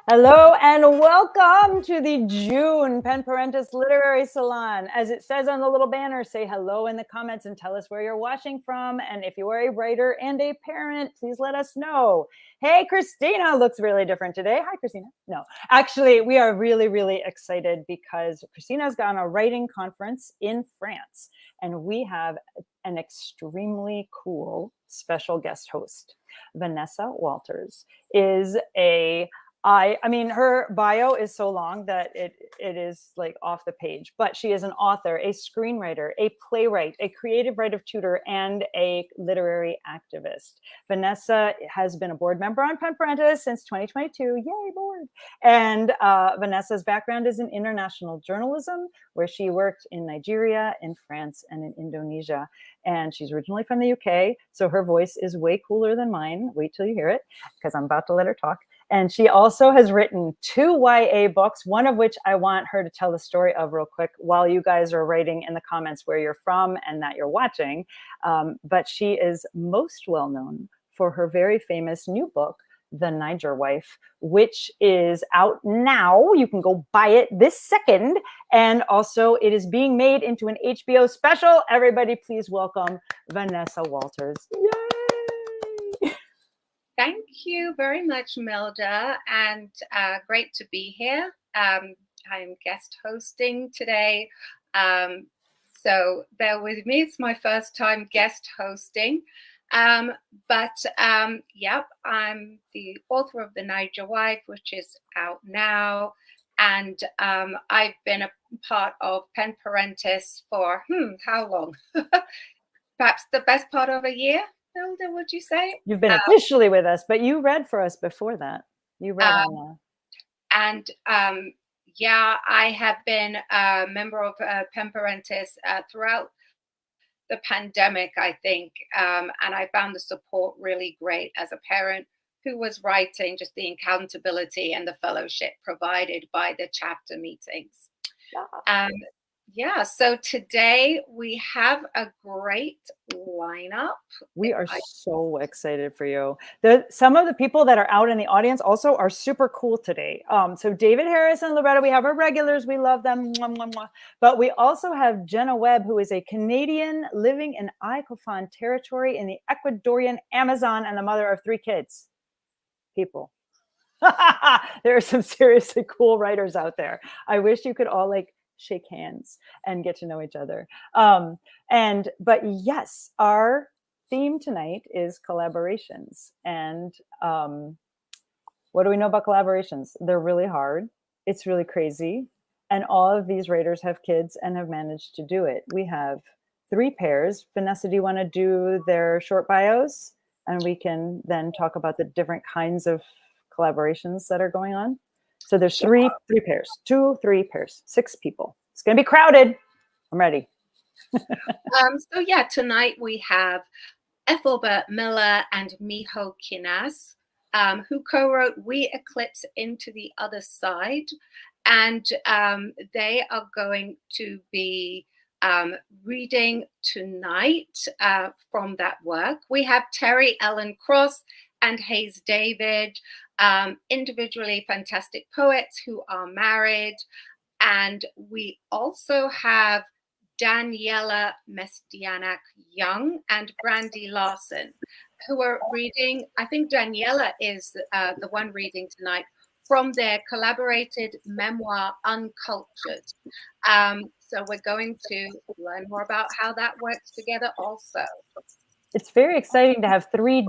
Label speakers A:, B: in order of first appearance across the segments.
A: Hello and welcome to the June Pen Parentis Literary Salon. As it says on the little banner, say hello in the comments and tell us where you're watching from. And if you are a writer and a parent, please let us know. Hey, Christina looks really different today. Hi, Christina. No, actually, we are really excited because Christina's got a writing conference in France, and we have an extremely cool special guest host. Vanessa Walters is I mean, her bio is so long that it is like off the page, but she is an author, a screenwriter, a playwright, a creative writer tutor, and a literary activist. Vanessa has been a board member on Pen Parentis since 2022. Yay, board. And Vanessa's background is in international journalism, where she worked in Nigeria, in France, and in Indonesia. And she's originally from the UK, so her voice is way cooler than mine. Wait till you hear it, because I'm about to let her talk. And she also has written 2 YA books, one of which I want her to tell the story of real quick while you guys are writing in the comments where you're from and that you're watching. But she is most well known for her very famous new book, The Niger Wife, which is out now. You can go buy it this second. And also it is being made into an HBO special. Everybody please welcome Vanessa Walters. Yay!
B: Thank you very much, Milda, and great to be here. I'm guest hosting today, so bear with me. It's my first time guest hosting, but yep, I'm the author of The Niger Wife, which is out now, and I've been a part of Pen Parentis for how long? Perhaps the best part of a year. Hilda, would you say?
A: You've been officially with us, but you read for us before that. You read on
B: yeah, I have been a member of Pen Parentis throughout the pandemic, I think, and I found the support really great as a parent who was writing, just the accountability and the fellowship provided by the chapter meetings. Yeah, so today we have a great lineup.
A: We are so excited for you. Some of the people that are out in the audience also are super cool today. So David Harris and Loretta, we have our regulars. We love them. Mwah, mwah, mwah. But we also have Jenna Webb, who is a Canadian living in Icofan territory in the Ecuadorian Amazon and the mother of 3 kids. People. There are some seriously cool writers out there. I wish you could all shake hands and get to know each other. But yes, our theme tonight is collaborations. And what do we know about collaborations? They're really hard. It's really crazy. And all of these writers have kids and have managed to do it. We have 3 pairs. Vanessa, do you want to do their short bios? And we can then talk about the different kinds of collaborations that are going on. So there's 3 pairs, 2, 3 pairs, 6 people. It's going to be crowded. I'm ready.
B: So yeah, tonight we have Ethelbert Miller and Miho Kinas, who co-wrote We Eclipse Into the Other Side. And they are going to be reading tonight from that work. We have Terry Ellen Cross and Hayes David, individually fantastic poets who are married. And we also have Daniela Mestianak Young and Brandy Larson, who are reading. I think Daniela is the one reading tonight from their collaborated memoir, Uncultured. So we're going to learn more about how that works together also.
A: It's very exciting to have 3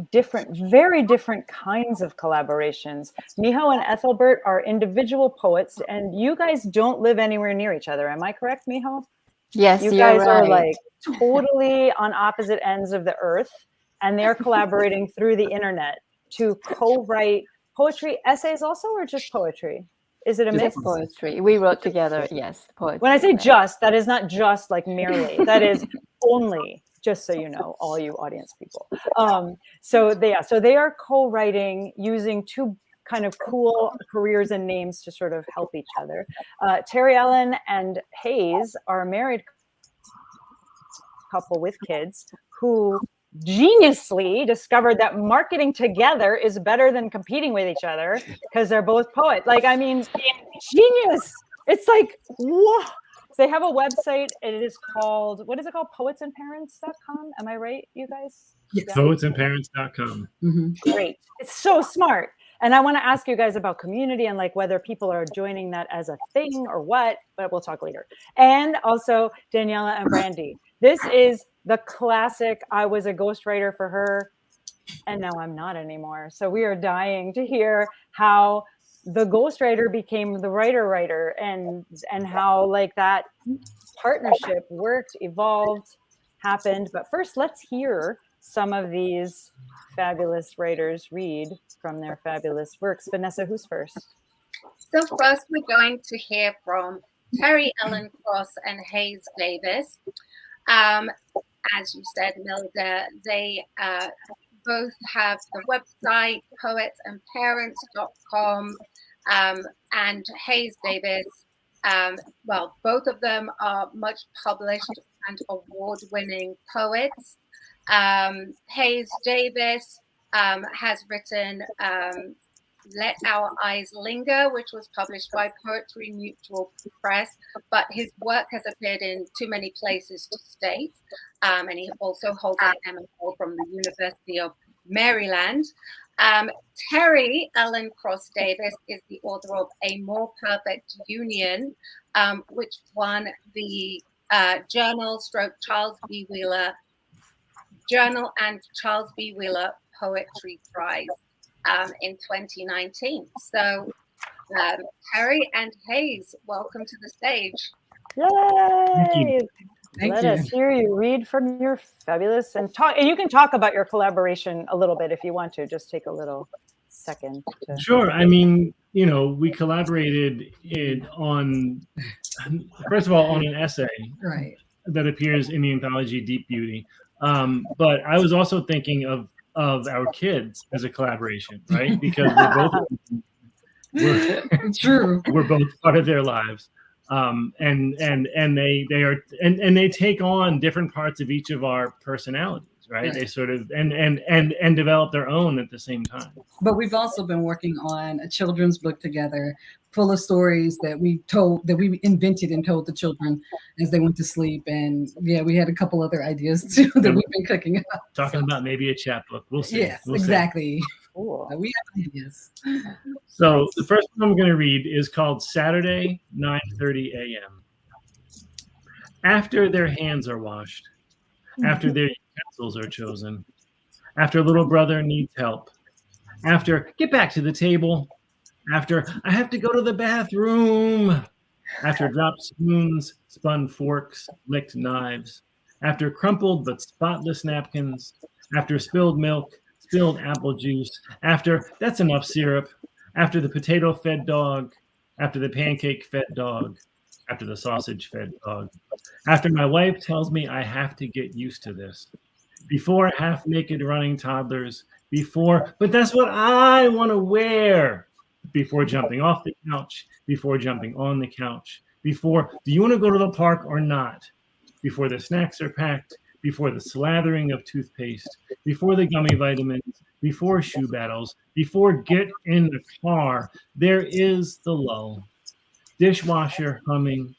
A: very different kinds of collaborations. Miho and Ethelbert are individual poets, and you guys don't live anywhere near each other. Am I correct, Miho?
C: Yes,
A: you guys
C: right.
A: are totally on opposite ends of the earth, and they're collaborating through the internet to co-write poetry, essays also, or just poetry? Is it a mix?
C: Just poetry. We wrote together, yes, poetry.
A: When I say just, that is not just like merely. That is only, just so you know, all you audience people. So they are co-writing using 2 kind of cool careers and names to sort of help each other. Terry Ellen and Hayes are a married couple with kids who geniusly discovered that marketing together is better than competing with each other because they're both poets. Like, I mean, genius. It's like, whoa. So they have a website. It is called, what is it called? Poetsandparents.com. Am I right, you guys?
D: Yes.
A: Yeah.
E: Poetsandparents.com.
D: Mm-hmm.
A: Great. It's so smart. And I want to ask you guys about community and like whether people are joining that as a thing or what, but we'll talk later. And also Daniela and Brandy. This is the classic, I was a ghostwriter for her and now I'm not anymore. So we are dying to hear how the ghostwriter became the writer and how like that partnership worked, evolved, happened. But first, let's hear some of these fabulous writers read from their fabulous works. Vanessa, who's first?
B: So first, we're going to hear from Terry Ellen Cross and Hayes Davis. As you said, Milda, they both have the website poetsandparents.com, and Hayes Davis. Well, both of them are much published and award-winning poets. Hayes Davis has written Let Our Eyes Linger, which was published by Poetry Mutual Press, but his work has appeared in too many places to state. And he also holds an MFA from the University of Maryland. Terry Ellen Cross Davis is the author of A More Perfect Union, which won the Journal and Charles B. Wheeler Poetry Prize in 2019. So Terry and Hayes, welcome to the stage.
A: Yay!
D: Thank
A: Let
D: you.
A: us hear you read from your fabulous and talk. And you can talk about your collaboration a little bit if you want to. Just take a little second.
E: Sure. I mean, you know, we collaborated on, first of all, on an essay
D: Right.
E: that appears in the anthology Deep Beauty. But I was also thinking of our kids as a collaboration, right? Because we're both part of their lives. And they take on different parts of each of our personalities, right? They sort of and develop their own at the same time.
D: But we've also been working on a children's book together, full of stories that we invented and told the children as they went to sleep. And yeah, we had a couple other ideas too that we've been cooking up.
E: Talking about maybe a chapbook. We'll see.
D: Yes,
E: we'll
D: exactly.
E: See.
A: Cool.
D: We have ideas.
E: So the first one I'm going to read is called Saturday, 9:30 a.m. After their hands are washed, after their utensils are chosen, after little brother needs help, after get back to the table, after I have to go to the bathroom, after dropped spoons, spun forks, licked knives, after crumpled but spotless napkins, after spilled milk, spilled apple juice, after that's enough syrup, after the potato-fed dog, after the pancake-fed dog, after the sausage-fed dog, after my wife tells me I have to get used to this, before half-naked running toddlers, before, but that's what I want to wear, before jumping off the couch, before jumping on the couch, before, do you want to go to the park or not, before the snacks are packed, before the slathering of toothpaste, before the gummy vitamins, before shoe battles, before get in the car, there is the lull. Dishwasher humming,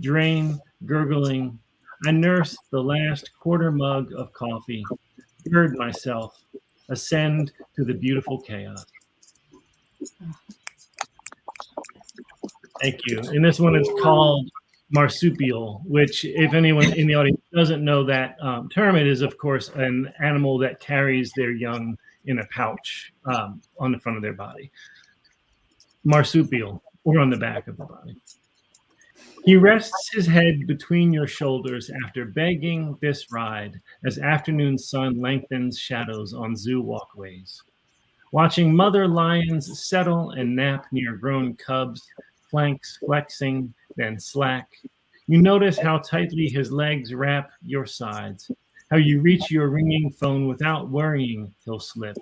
E: drain gurgling. I nurse the last quarter mug of coffee, gird myself, ascend to the beautiful chaos. Thank you. And this one is called marsupial, which if anyone in the audience doesn't know that term, it is, of course, an animal that carries their young in a pouch on the front of their body. Marsupial, or on the back of the body. He rests his head between your shoulders after begging this ride as afternoon sun lengthens shadows on zoo walkways. Watching mother lions settle and nap near grown cubs, flanks flexing, then slack. You notice how tightly his legs wrap your sides, how you reach your ringing phone without worrying he'll slip.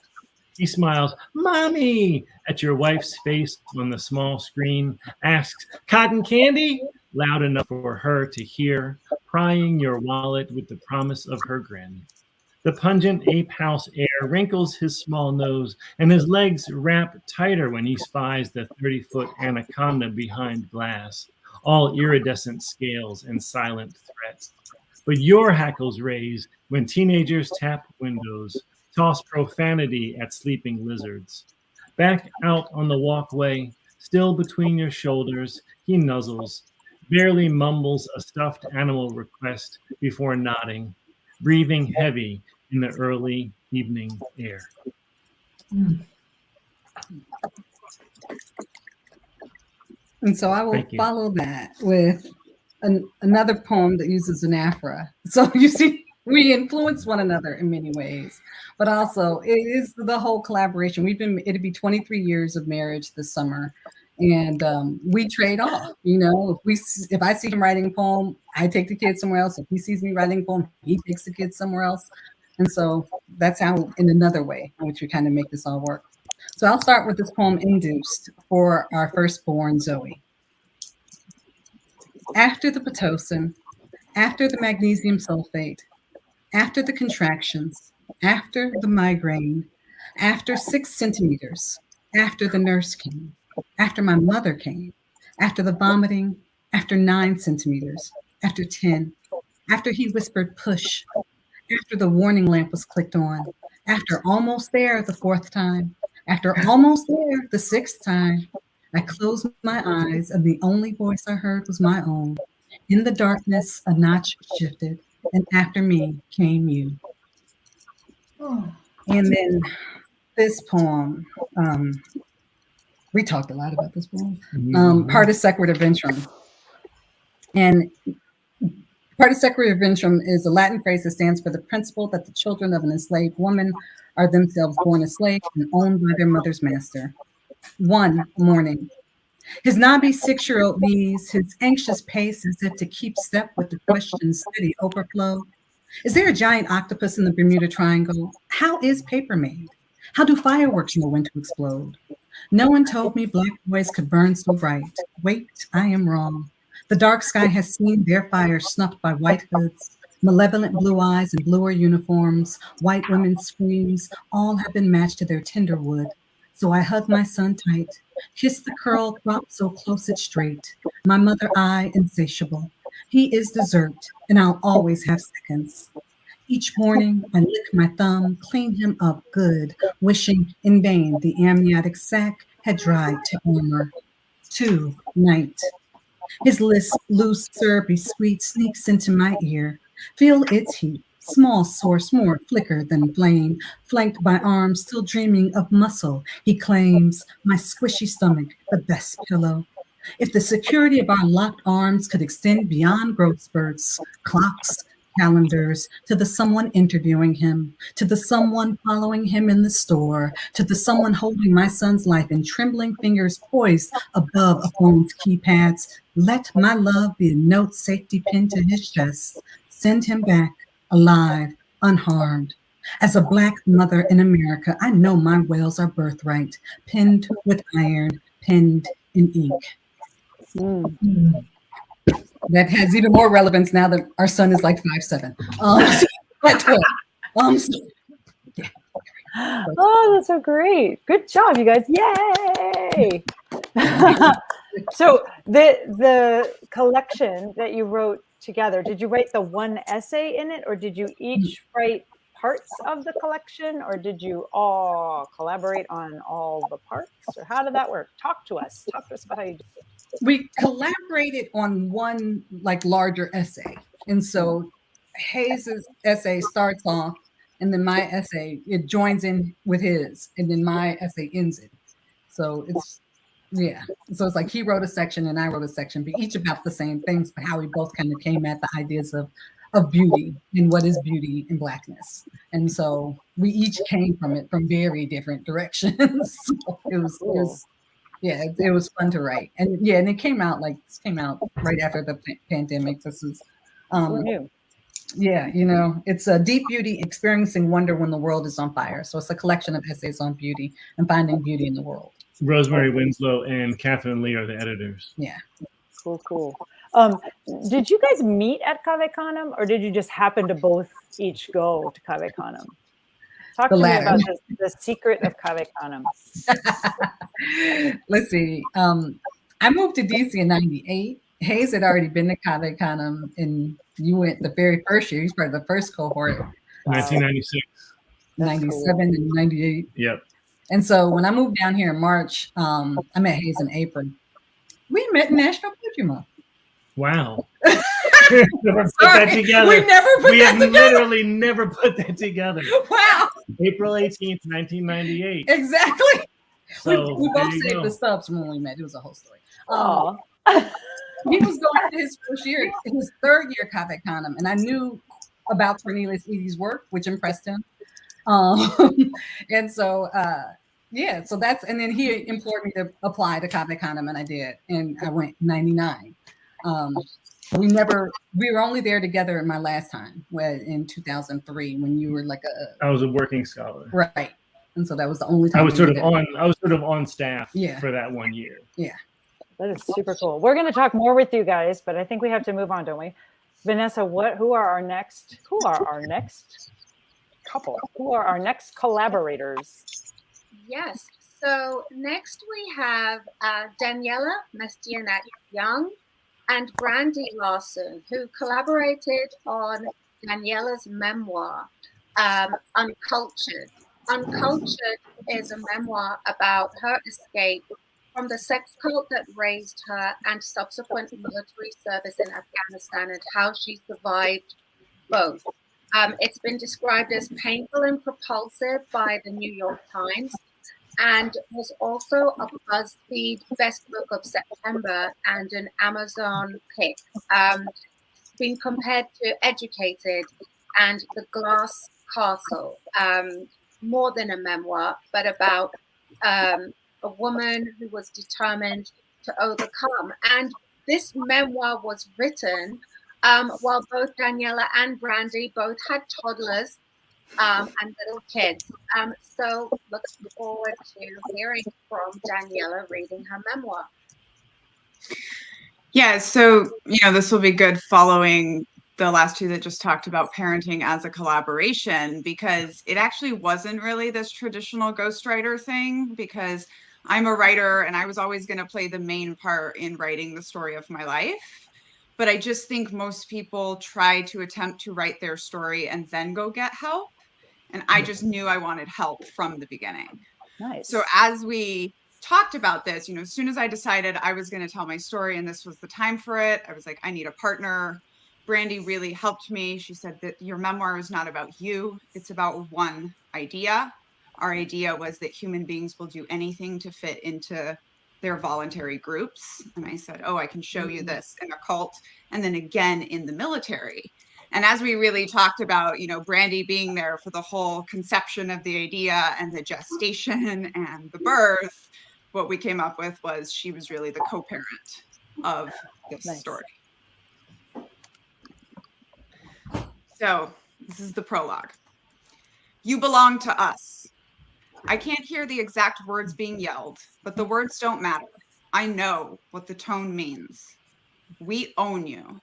E: He smiles, "Mommy," at your wife's face on the small screen, asks, "Cotton candy?" loud enough for her to hear, prying your wallet with the promise of her grin. The pungent ape house air wrinkles his small nose, and his legs wrap tighter when he spies the 30-foot anaconda behind glass, all iridescent scales and silent threat. But your hackles raise when teenagers tap windows, toss profanity at sleeping lizards. Back out on the walkway, still between your shoulders, he nuzzles, barely mumbles a stuffed animal request before nodding, breathing heavy in the early evening air.
D: And so I will follow that with another poem that uses an aphra. So you see, we influence one another in many ways, but also it is the whole collaboration. It'd be 23 years of marriage this summer, and we trade off. You know, if I see him writing a poem, I take the kids somewhere else. If he sees me writing a poem, he takes the kids somewhere else. And so that's how, in another way, in which we kind of make this all work. So I'll start with this poem, Induced, for our firstborn, Zoe. After the Pitocin, after the magnesium sulfate, after the contractions, after the migraine, after 6 centimeters, after the nurse came, after my mother came, after the vomiting, after 9 centimeters, after 10, after he whispered push, after the warning lamp was clicked on, after almost there the 4th time, after almost there the 6th time, I closed my eyes and the only voice I heard was my own. In the darkness, a notch shifted, and after me came you. And then this poem, we talked a lot about this poem, Partus Sequitur Ventrum. And Partus Sequitur Ventrum is a Latin phrase that stands for the principle that the children of an enslaved woman are themselves born a slave and owned by their mother's master. One morning, his knobby 6-year-old knees, his anxious pace as if to keep step with the question's steady overflow. Is there a giant octopus in the Bermuda Triangle? How is paper made? How do fireworks know when to explode? No one told me black boys could burn so bright. Wait, I am wrong. The dark sky has seen their fire snuffed by white hoods. Malevolent blue eyes and bluer uniforms, white women's screams, all have been matched to their tender wood. So I hug my son tight, kiss the curl cropped so close it's straight. My mother eye insatiable. He is dessert, and I'll always have seconds. Each morning, I lick my thumb, clean him up good, wishing in vain the amniotic sac had dried to armor. 2, night. His loose, syrupy sweet sneaks into my ear. Feel its heat, small source, more flicker than flame, flanked by arms still dreaming of muscle. He claims my squishy stomach, the best pillow. If the security of our locked arms could extend beyond growth spurts, clocks, calendars, to the someone interviewing him, to the someone following him in the store, to the someone holding my son's life in trembling fingers poised above a phone's keypads, let my love be a note safety pinned to his chest. Send him back, alive, unharmed. As a Black mother in America, I know my whales are birthright, pinned with iron, penned in ink. That has even more relevance now that our son is like 5'7". Yeah.
A: Oh, that's so great. Good job, you guys. Yay! So the collection that you wrote together, did you write the one essay in it, or did you each write parts of the collection, or did you all collaborate on all the parts, or how did that work? Talk to us about how you did it.
D: We collaborated on one like larger essay. And so Hayes's essay starts off, and then my essay, it joins in with his, and then my essay ends it. So it's, yeah. So it's like he wrote a section and I wrote a section, but each about the same things, but how we both kind of came at the ideas of beauty and what is beauty in Blackness. And so we each came from it from very different directions. So it was fun to write. And yeah, and it came out right after the pandemic. This is yeah, it's a deep beauty, experiencing wonder when the world is on fire. So it's a collection of essays on beauty and finding beauty in the world.
E: Rosemary Winslow and Catherine Lee are the editors.
D: Yeah.
A: Cool. Did you guys meet at Cave Canem, or did you just happen to both each go to Cave Canem? Talk
D: The
A: to me
D: latter.
A: about the secret of Cave Canem.
D: Let's see. I moved to DC in '98. Hayes had already been to Cave Canem, and you went the very first year. He's part of the first cohort.
E: 1996.
D: 97 and 98.
E: Yep.
D: And so when I moved down here in March, I met Hayes in April. We met in National Poetry Month.
E: Wow. Never put that together.
D: We never put
E: We
D: that
E: have
D: together.
E: literally never put that together.
D: Wow.
E: April 18th, 1998.
D: Exactly.
E: So
D: we
E: there
D: both
E: you
D: saved
E: go.
D: the stubs from when we met. It was a whole story.
A: Aw.
D: He was going to his first year, his third year Cave Canem, and I knew about Cornelius Eady's work, which impressed him. And so, yeah, so that's, and then he implored me to apply to Cave Canem, and I did, and I went 99. We were only there together in my last time, in 2003, when you were like
E: I was a working scholar.
D: right. And so that was the only time
E: I was sort of on staff
D: Yeah.
E: for that 1 year.
D: Yeah.
A: That is super cool. We're going to talk more with you guys, but I think we have to move on, don't we? Vanessa, who are our next couple? Who are our next collaborators?
B: Yes. So next we have Daniela Mestianette-Young and Brandy Larson, who collaborated on Daniela's memoir, Uncultured. Uncultured is a memoir about her escape from the sex cult that raised her and subsequent military service in Afghanistan, and how she survived both. It's been described as painful and propulsive by the New York Times, and was also a BuzzFeed Best Book of September and an Amazon pick. Been compared to Educated and The Glass Castle, more than a memoir, but about a woman who was determined to overcome. And this memoir was written while both Daniela and Brandy both had toddlers and little kids. So looking forward to hearing from Daniela reading her memoir.
F: Yeah, so, this will be good following the last two that just talked about parenting as a collaboration, because it actually wasn't really this traditional ghostwriter thing, because I'm a writer and I was always going to play the main part in writing the story of my life. But I just think most people try to attempt to write their story and then go get help. And I just knew I wanted help from the beginning.
A: Nice.
F: So as we talked about this, as soon as I decided I was going to tell my story and this was the time for it, I was like, I need a partner. Brandy really helped me. She said that your memoir is not about you. It's about one idea. Our idea was that human beings will do anything to fit into their voluntary groups. And I said, I can show you this in a cult and then again in the military. And as we really talked about, Brandy being there for the whole conception of the idea and the gestation and the birth, what we came up with was she was really the co-parent of this story. So this is the prologue. You belong to us. I can't hear the exact words being yelled, but the words don't matter. I know what the tone means. We own you.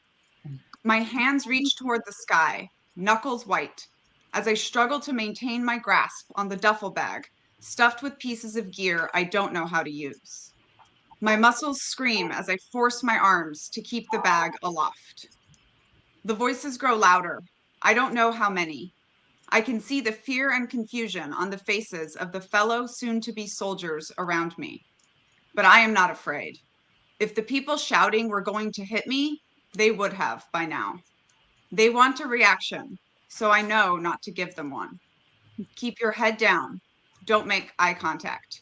F: My hands reach toward the sky, knuckles white, as I struggle to maintain my grasp on the duffel bag, stuffed with pieces of gear I don't know how to use. My muscles scream as I force my arms to keep the bag aloft. The voices grow louder. I don't know how many. I can see the fear and confusion on the faces of the fellow soon-to-be soldiers around me. But I am not afraid. If the people shouting were going to hit me, they would have by now. They want a reaction, so I know not to give them one. Keep your head down. Don't make eye contact.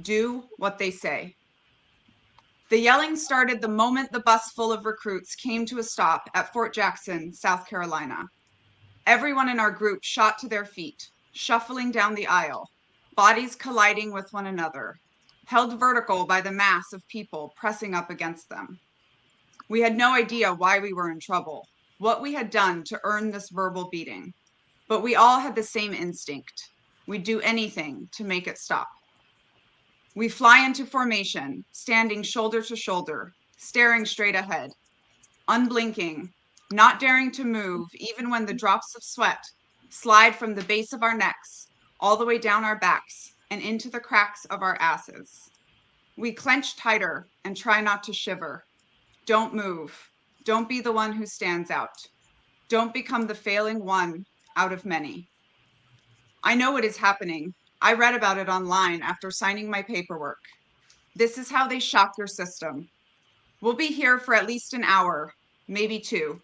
F: Do what they say. The yelling started the moment the bus full of recruits came to a stop at Fort Jackson, South Carolina. Everyone in our group shot to their feet, shuffling down the aisle, bodies colliding with one another, held vertical by the mass of people pressing up against them. We had no idea why we were in trouble, what we had done to earn this verbal beating, but we all had the same instinct. We'd do anything to make it stop. We fly into formation, standing shoulder to shoulder, staring straight ahead. unblinking, not daring to move, even when the drops of sweat slide from the base of our necks, all the way down our backs and into the cracks of our asses. We clench tighter and try not to shiver. Don't move. Don't be the one who stands out. Don't become the failing one out of many. I know what is happening. I read about it online after signing my paperwork. This is how they shock your system. We'll be here for at least an hour, maybe 2.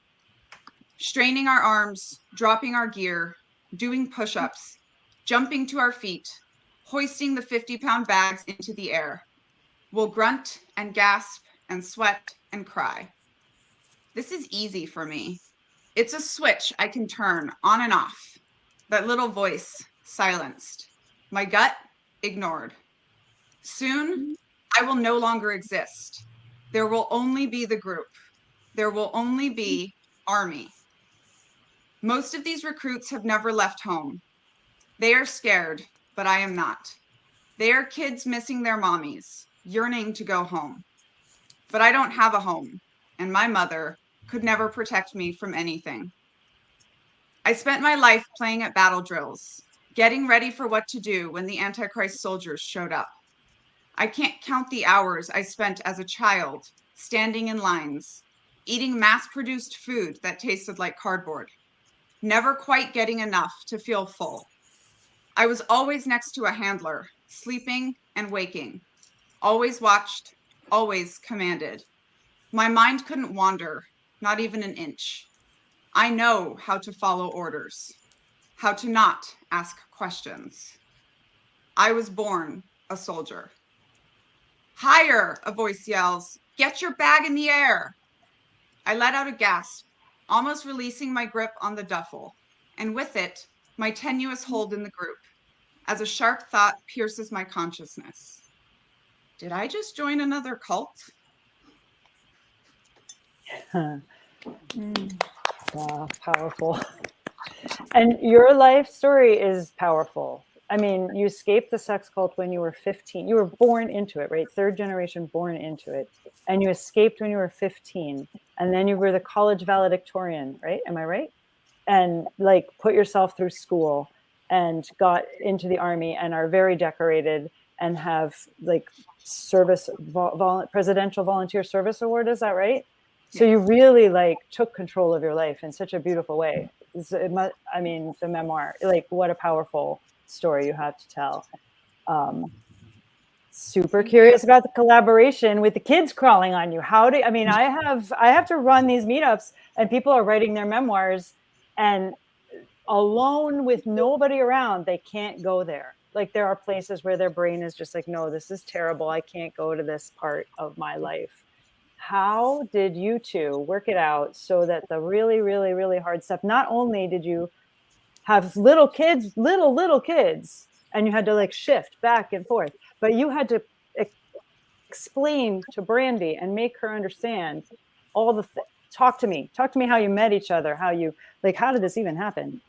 F: Straining our arms, dropping our gear, doing push-ups, jumping to our feet, hoisting the 50-pound bags into the air. We'll grunt and gasp and sweat and cry. This is easy for me. It's a switch I can turn on and off. That little voice silenced. My gut ignored. Soon, I will no longer exist. There will only be the group. There will only be Army. Most of these recruits have never left home. They are scared, but I am not. They are kids missing their mommies, yearning to go home. But I don't have a home, and my mother could never protect me from anything. I spent my life playing at battle drills, getting ready for what to do when the Antichrist soldiers showed up. I can't count the hours I spent as a child, standing in lines, eating mass-produced food that tasted like cardboard, never quite getting enough to feel full. I was always next to a handler, sleeping and waking, always watched, always commanded. My mind couldn't wander, not even an inch. I know how to follow orders, how to not ask questions. I was born a soldier. Higher, a voice yells. Get your bag in the air. I let out a gasp, almost releasing my grip on the duffel, and with it, my tenuous hold in the group, as a sharp thought pierces my consciousness. Did I just join another cult?
A: Wow, powerful. And your life story is powerful. I mean, you escaped the sex cult when you were 15. You were born into it, right? 3rd generation born into it. And you escaped when you were 15. And then you were the college valedictorian, right? Am I right? And like put yourself through school and got into the Army and are very decorated and have like service, presidential volunteer service award. Is that right? So you really like took control of your life in such a beautiful way. I mean, the memoir, like what a powerful story you have to tell. Super curious about the collaboration with the kids crawling on you. I have to run these meetups and people are writing their memoirs and alone with nobody around, they can't go there. Like there are places where their brain is just like, no, this is terrible. I can't go to this part of my life. How did you two work it out so that the really, really, really hard stuff, not only did you have little kids, and you had to like shift back and forth, but you had to explain to Brandy and make her understand all the talk to me how you met each other, how did this even happen?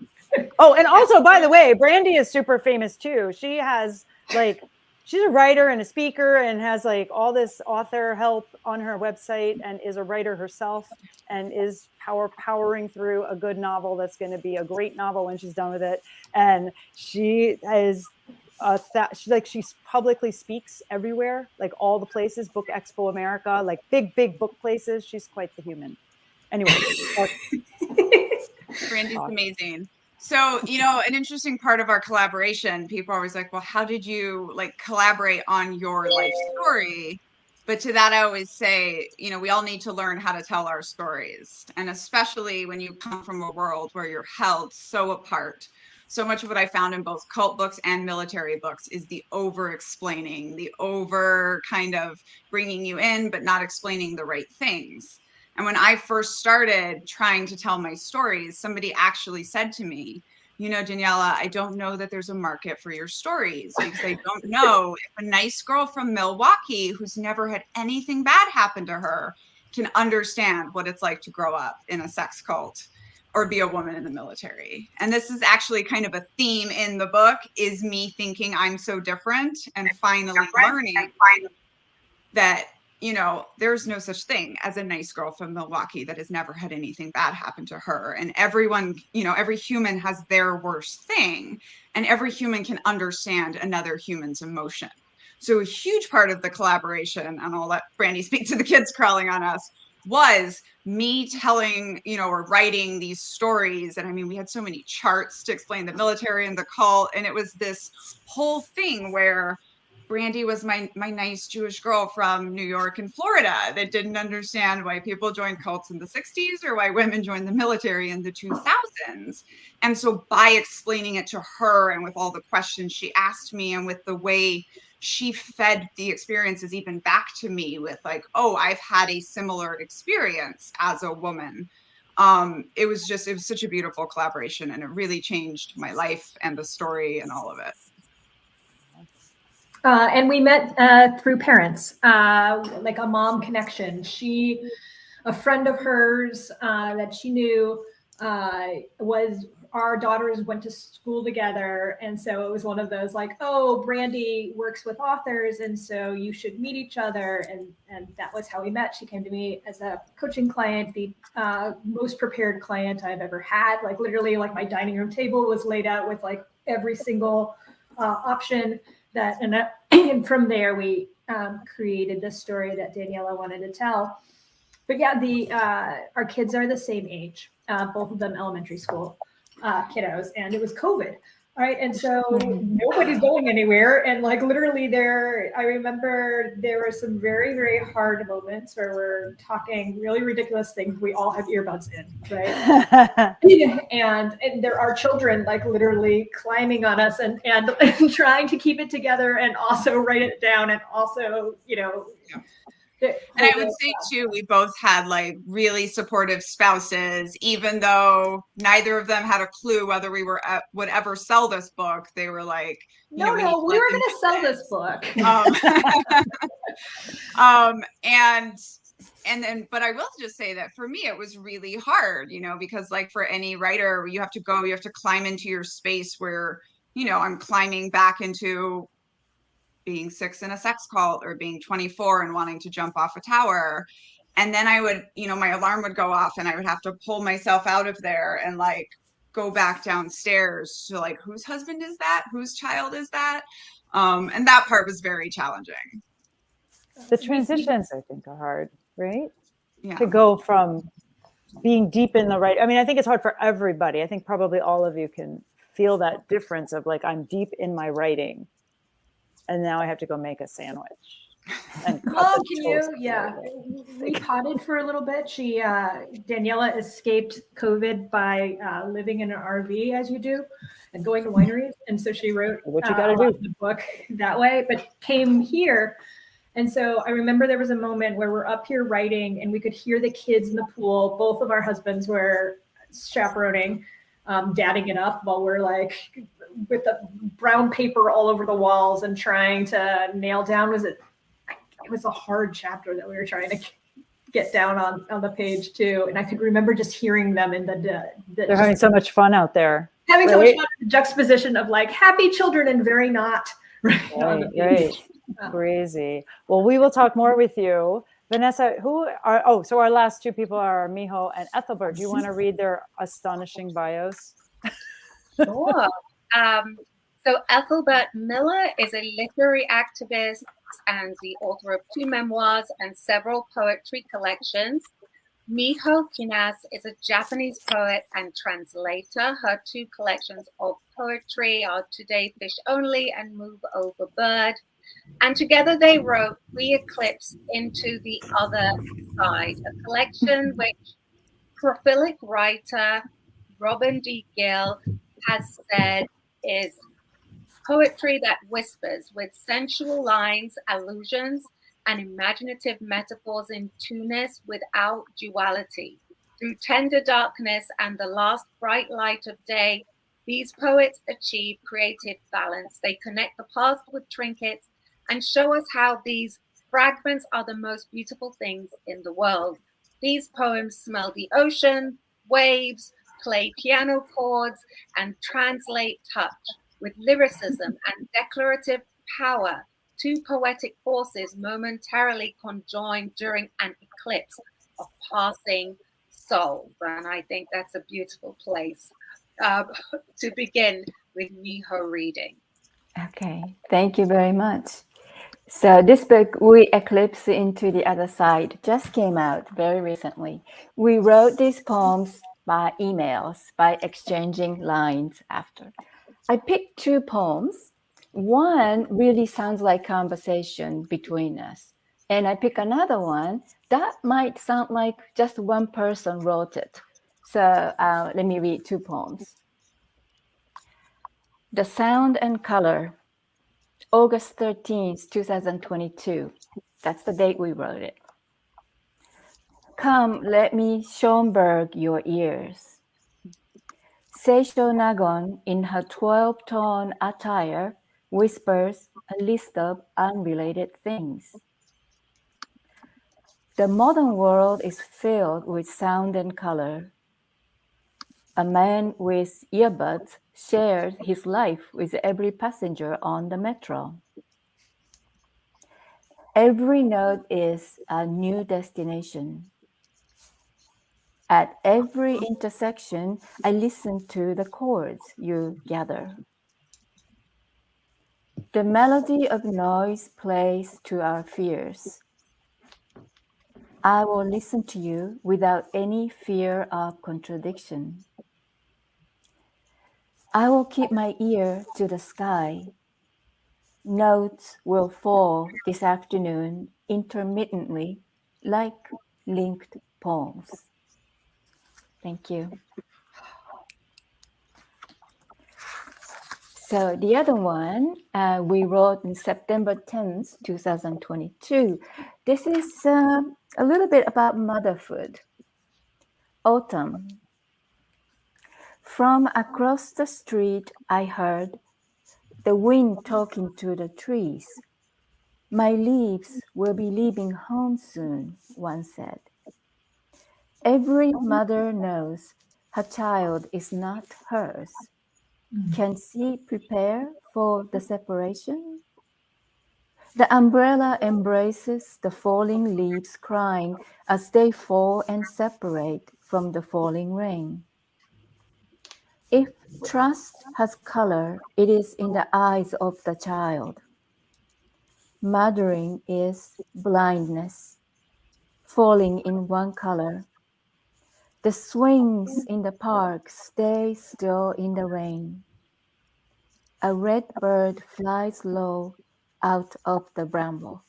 A: Oh, and also, by the way, Brandy is super famous too. She's a writer and a speaker and has like all this author help on her website and is a writer herself and is powering through a good novel that's going to be a great novel when she's done with it. And she is she publicly speaks everywhere, like all the places, Book Expo America, like big book places. She's quite the human. Anyway.
F: Brandy's amazing. So, an interesting part of our collaboration, people are always like, well, how did you like collaborate on your life story? But to that, I always say, we all need to learn how to tell our stories. And especially when you come from a world where you're held so apart. So much of what I found in both cult books and military books is the over-explaining, the over kind of bringing you in, but not explaining the right things. And when I first started trying to tell my stories, somebody actually said to me, Daniela, I don't know that there's a market for your stories because I don't know if a nice girl from Milwaukee who's never had anything bad happen to her can understand what it's like to grow up in a sex cult or be a woman in the military. And this is actually kind of a theme in the book, is me thinking I'm so different and finally learning that you know, there's no such thing as a nice girl from Milwaukee that has never had anything bad happen to her. And everyone, you know, every human has their worst thing, and every human can understand another human's emotion. So a huge part of the collaboration, and I'll let Brandy speak to the kids crawling on us, was me telling, you know, or writing these stories. And I mean, we had so many charts to explain the military and the cult. And it was this whole thing where Brandy was my nice Jewish girl from New York and Florida that didn't understand why people joined cults in the 60s or why women joined the military in the 2000s. And so by explaining it to her and with all the questions she asked me and with the way she fed the experiences even back to me with like, oh, I've had a similar experience as a woman. It was such a beautiful collaboration, and it really changed my life and the story and all of it.
G: And we met through parents, like a mom connection. A friend of hers that she knew our daughters went to school together. And so it was one of those like, oh, Brandy works with authors, and so you should meet each other. And that was how we met. She came to me as a coaching client, the most prepared client I've ever had. Like literally, like my dining room table was laid out with like every single option. And from there we created this story that Daniela wanted to tell. But yeah, our kids are the same age, both of them elementary school kiddos, and it was COVID, right? And so nobody's going anywhere. And like literally I remember there were some very, very hard moments where we're talking really ridiculous things. We all have earbuds in, right? and there are children like literally climbing on us and trying to keep it together and also write it down and also, you know.
F: Yeah. And I would say too, we both had like really supportive spouses, even though neither of them had a clue whether we would ever sell this book. They were like,
G: we were going to sell this book.
F: But I will just say that for me, it was really hard, you know, because like for any writer, you have to climb into your space where, you know, I'm climbing back into being 6 in a sex cult or being 24 and wanting to jump off a tower. And then I would, you know, my alarm would go off and I would have to pull myself out of there and like go back downstairs to like, whose husband is that? Whose child is that? And that part was very challenging.
A: The transitions, I think, are hard, right?
F: Yeah.
A: To go from being deep in the right. I mean, I think it's hard for everybody. I think probably all of you can feel that difference of like, I'm deep in my writing, and now I have to go make a sandwich. And
G: we potted for a little bit. Daniela escaped COVID by living in an RV, as you do, and going to wineries. And so she wrote the book that way, but came here. And so I remember there was a moment where we're up here writing and we could hear the kids in the pool. Both of our husbands were chaperoning, dadding it up while we're like with the brown paper all over the walls and trying to nail down. It was a hard chapter that we were trying to get down on the page too. And I could remember just hearing them in
A: they're having so much fun out there.
G: Having so much fun, the juxtaposition of like happy children and very not.
A: Right. Crazy. Well, we will talk more with you. Vanessa, so our last two people are Miho and Ethelbert. Do you want to read their astonishing bios?
B: Sure. So Ethelbert Miller is a literary activist and the author of 2 memoirs and several poetry collections. Miho Kinas is a Japanese poet and translator. Her 2 collections of poetry are Today Fish Only and Move Over Bird. And together they wrote We Eclipse Into the Other Side, a collection which prolific writer Robin D. Gill has said is poetry that whispers with sensual lines, allusions, and imaginative metaphors in two-ness without duality. Through tender darkness and the last bright light of day, these poets achieve creative balance. They connect the past with trinkets and show us how these fragments are the most beautiful things in the world. These poems smell the ocean, waves, play piano chords, and translate touch with lyricism and declarative power. two poetic forces momentarily conjoined during an eclipse of passing souls. And I think that's a beautiful place to begin with Miho reading.
C: Okay, thank you very much. So this book, We Eclipse Into the Other Side, just came out very recently. We wrote these poems by emails, by exchanging lines after. I picked two poems. One really sounds like conversation between us. And I pick another one that might sound like just one person wrote it. So let me read two poems. The Sound and Color, August 13th, 2022. That's the date we wrote it. Come, let me Schomburg your ears. Seisho Nagon, in her 12-tone attire, whispers a list of unrelated things. The modern world is filled with sound and color. A man with earbuds shares his life with every passenger on the metro. Every note is a new destination. At every intersection, I listen to the chords you gather. The melody of noise plays to our fears. I will listen to you without any fear of contradiction. I will keep my ear to the sky. Notes will fall this afternoon intermittently, like linked poems. Thank you. So the other one we wrote on September 10th, 2022. This is a little bit about motherhood. Autumn. From across the street, I heard the wind talking to the trees. My leaves will be leaving home soon, one said. Every mother knows her child is not hers. Can she prepare for the separation? The umbrella embraces the falling leaves, crying as they fall and separate from the falling rain. If trust has color, it is in the eyes of the child. Mothering is blindness, falling in one color. The swings in the park stay still in the rain. A red bird flies low out of the bramble.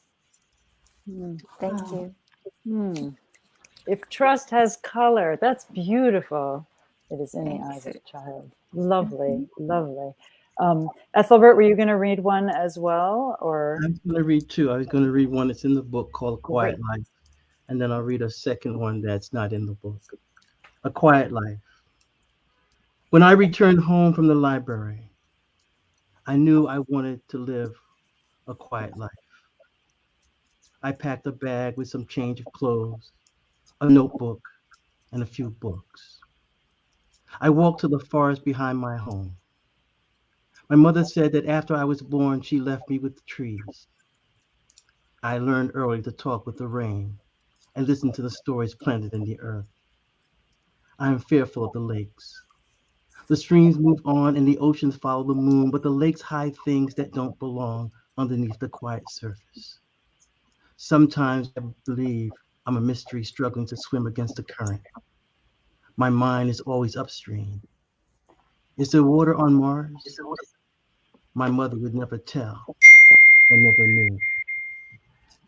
C: Thank you.
A: If trust has color, that's beautiful. It is in the eyes of a child. Lovely, lovely. Ethelbert, were you going to read one as well, or?
H: I'm going to read two. I was going to read one that's in the book called A Quiet Life, and then I'll read a second one that's not in the book. A Quiet Life. When I returned home from the library, I knew I wanted to live a quiet life. I packed a bag with some change of clothes, a notebook, and a few books. I walked to the forest behind my home. My mother said that after I was born, she left me with the trees. I learned early to talk with the rain and listen to the stories planted in the earth. I am fearful of the lakes. The streams move on and the oceans follow the moon, but the lakes hide things that don't belong underneath the quiet surface. Sometimes I believe I'm a mystery struggling to swim against the current. My mind is always upstream. Is there water on Mars? My mother would never tell or never knew.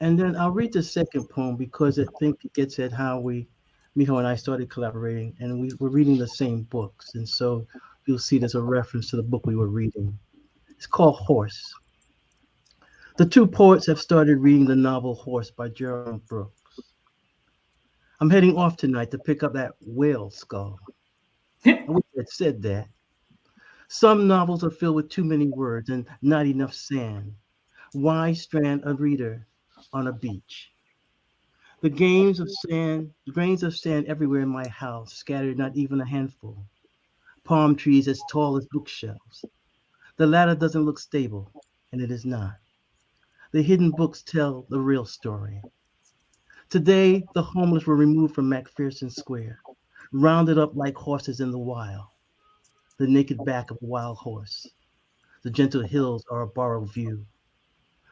H: And then I'll read the second poem because I think it gets at how Miho and I started collaborating, and we were reading the same books. And so you'll see there's a reference to the book we were reading. It's called Horse. The two poets have started reading the novel Horse by Jerome Brooks. I'm heading off tonight to pick up that whale skull. I wish I'd said that. Some novels are filled with too many words and not enough sand. Why strand a reader on a beach? The grains of sand everywhere in my house, scattered not even a handful. Palm trees as tall as bookshelves. The latter doesn't look stable, and it is not. The hidden books tell the real story. Today, the homeless were removed from McPherson Square, rounded up like horses in the wild. The naked back of a wild horse. The gentle hills are a borrowed view.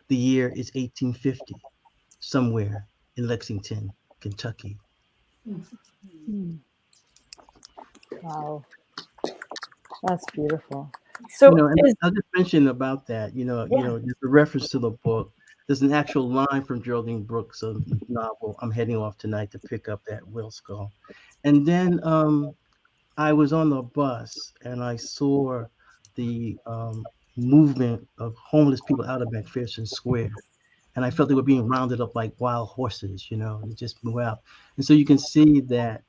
H: The year is 1850, somewhere in Lexington, Kentucky.
A: Wow, that's beautiful. So,
H: And I'll just mention about that. There's a reference to the book. There's an actual line from Geraldine Brooks' novel. I'm heading off tonight to pick up that Will Skull. And then I was on the bus and I saw the movement of homeless people out of McPherson Square. And I felt they were being rounded up like wild horses, they just move out. And so you can see that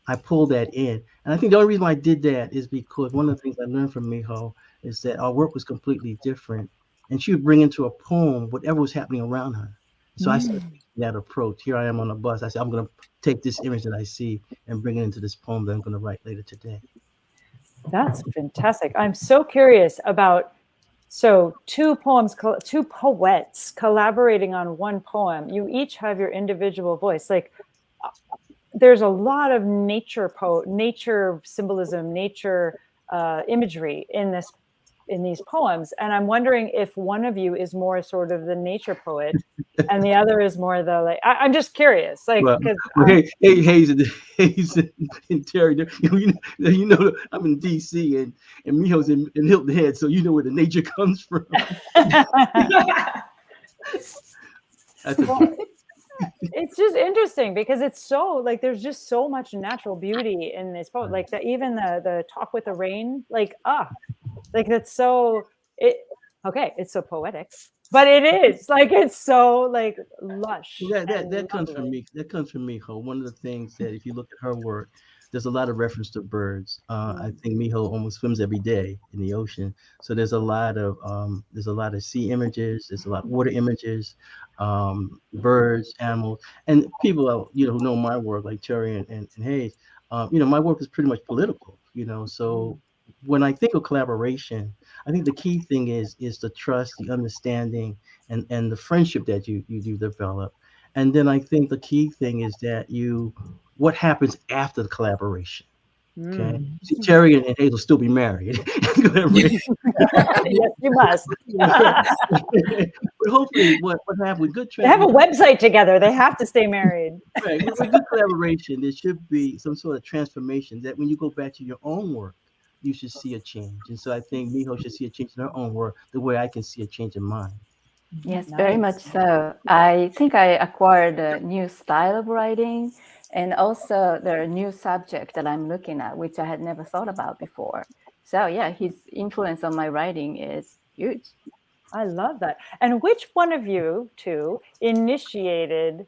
H: I pulled that in. And I think the only reason why I did that is because one of the things I learned from Miho is that our work was completely different. And she would bring into a poem whatever was happening around her. So I started taking that approach. Here I am on the bus. I said, I'm going to take this image that I see and bring it into this poem that I'm going to write later today.
A: That's fantastic. I'm so curious about, two poets collaborating on one poem. You each have your individual voice. Like, there's a lot of nature symbolism, nature imagery in these poems. And I'm wondering if one of you is more sort of the nature poet and the other is more the I'm just curious.
H: Hey, Hayes and Terry, I'm in DC and Miho's in Hilton Head, so you know where the nature comes from.
A: It's just interesting because it's so there's just so much natural beauty in this poem. Like even the talk with the rain, that's so it's so poetic, but it is it's so lush.
H: That comes from me. That comes from Miho. One of the things that if you look at her work, there's a lot of reference to birds. I think Miho almost swims every day in the ocean, so there's a lot of sea images. There's a lot of water images, birds, animals, and people who know my work like Terry and Hayes. My work is pretty much political. So when I think of collaboration, I think the key thing is the trust, the understanding, and the friendship that you do develop. And then I think the key thing is that what happens after the collaboration. Okay. See, Terry and Hayes will still be married.
A: Yes, you must.
H: But hopefully what happens with good
A: they have a website together. They have to stay married.
H: Right. With good collaboration, there should be some sort of transformation that when you go back to your own work, you should see a change. And so I think Miho should see a change in her own work the way I can see a change in mine.
C: Yes, very much so. I think I acquired a new style of writing and also the new subject that I'm looking at, which I had never thought about before. So yeah, his influence on my writing is huge.
A: I love that. And which one of you two initiated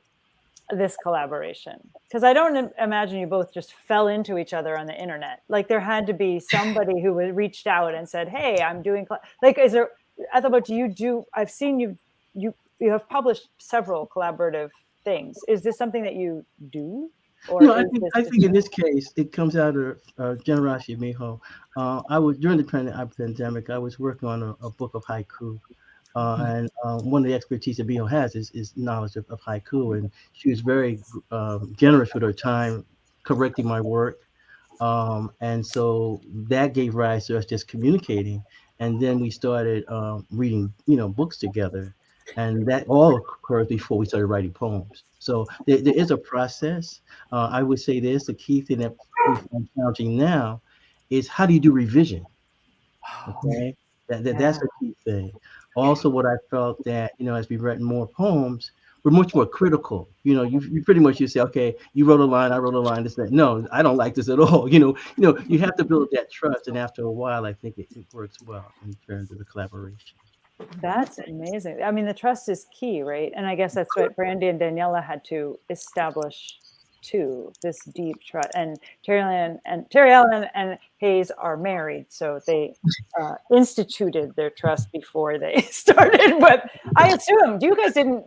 A: this collaboration? Because I don't imagine you both just fell into each other on the internet. There had to be somebody who reached out and said, "Hey, I'm doing." Is there? Ethelbert, do you do? I've seen you have published several collaborative things. Is this something that you do? Or
H: no, I think in this case it comes out of generosity of Miho. I was during the pandemic. I was working on a book of haiku. And one of the expertise that Miho has is knowledge of haiku, and she was very generous with her time correcting my work, and so that gave rise to us just communicating, and then we started reading books together, and that all occurred before we started writing poems. So there is a process. I would say this: the key thing that we find challenging now is how do you do revision? Okay, that's the key thing. Also, what I felt that, as we've written more poems, we're much more critical. You pretty much say, okay, you wrote a line, I wrote a line, this, that. No, I don't like this at all. You have to build that trust. And after a while, I think it works well in terms of the collaboration.
A: That's amazing. I mean, the trust is key, right? And I guess that's what Brandy and Daniela had to establish too, this deep trust. And Terry Ellen and Hayes are married, so they instituted their trust before they started. But I assume you guys didn't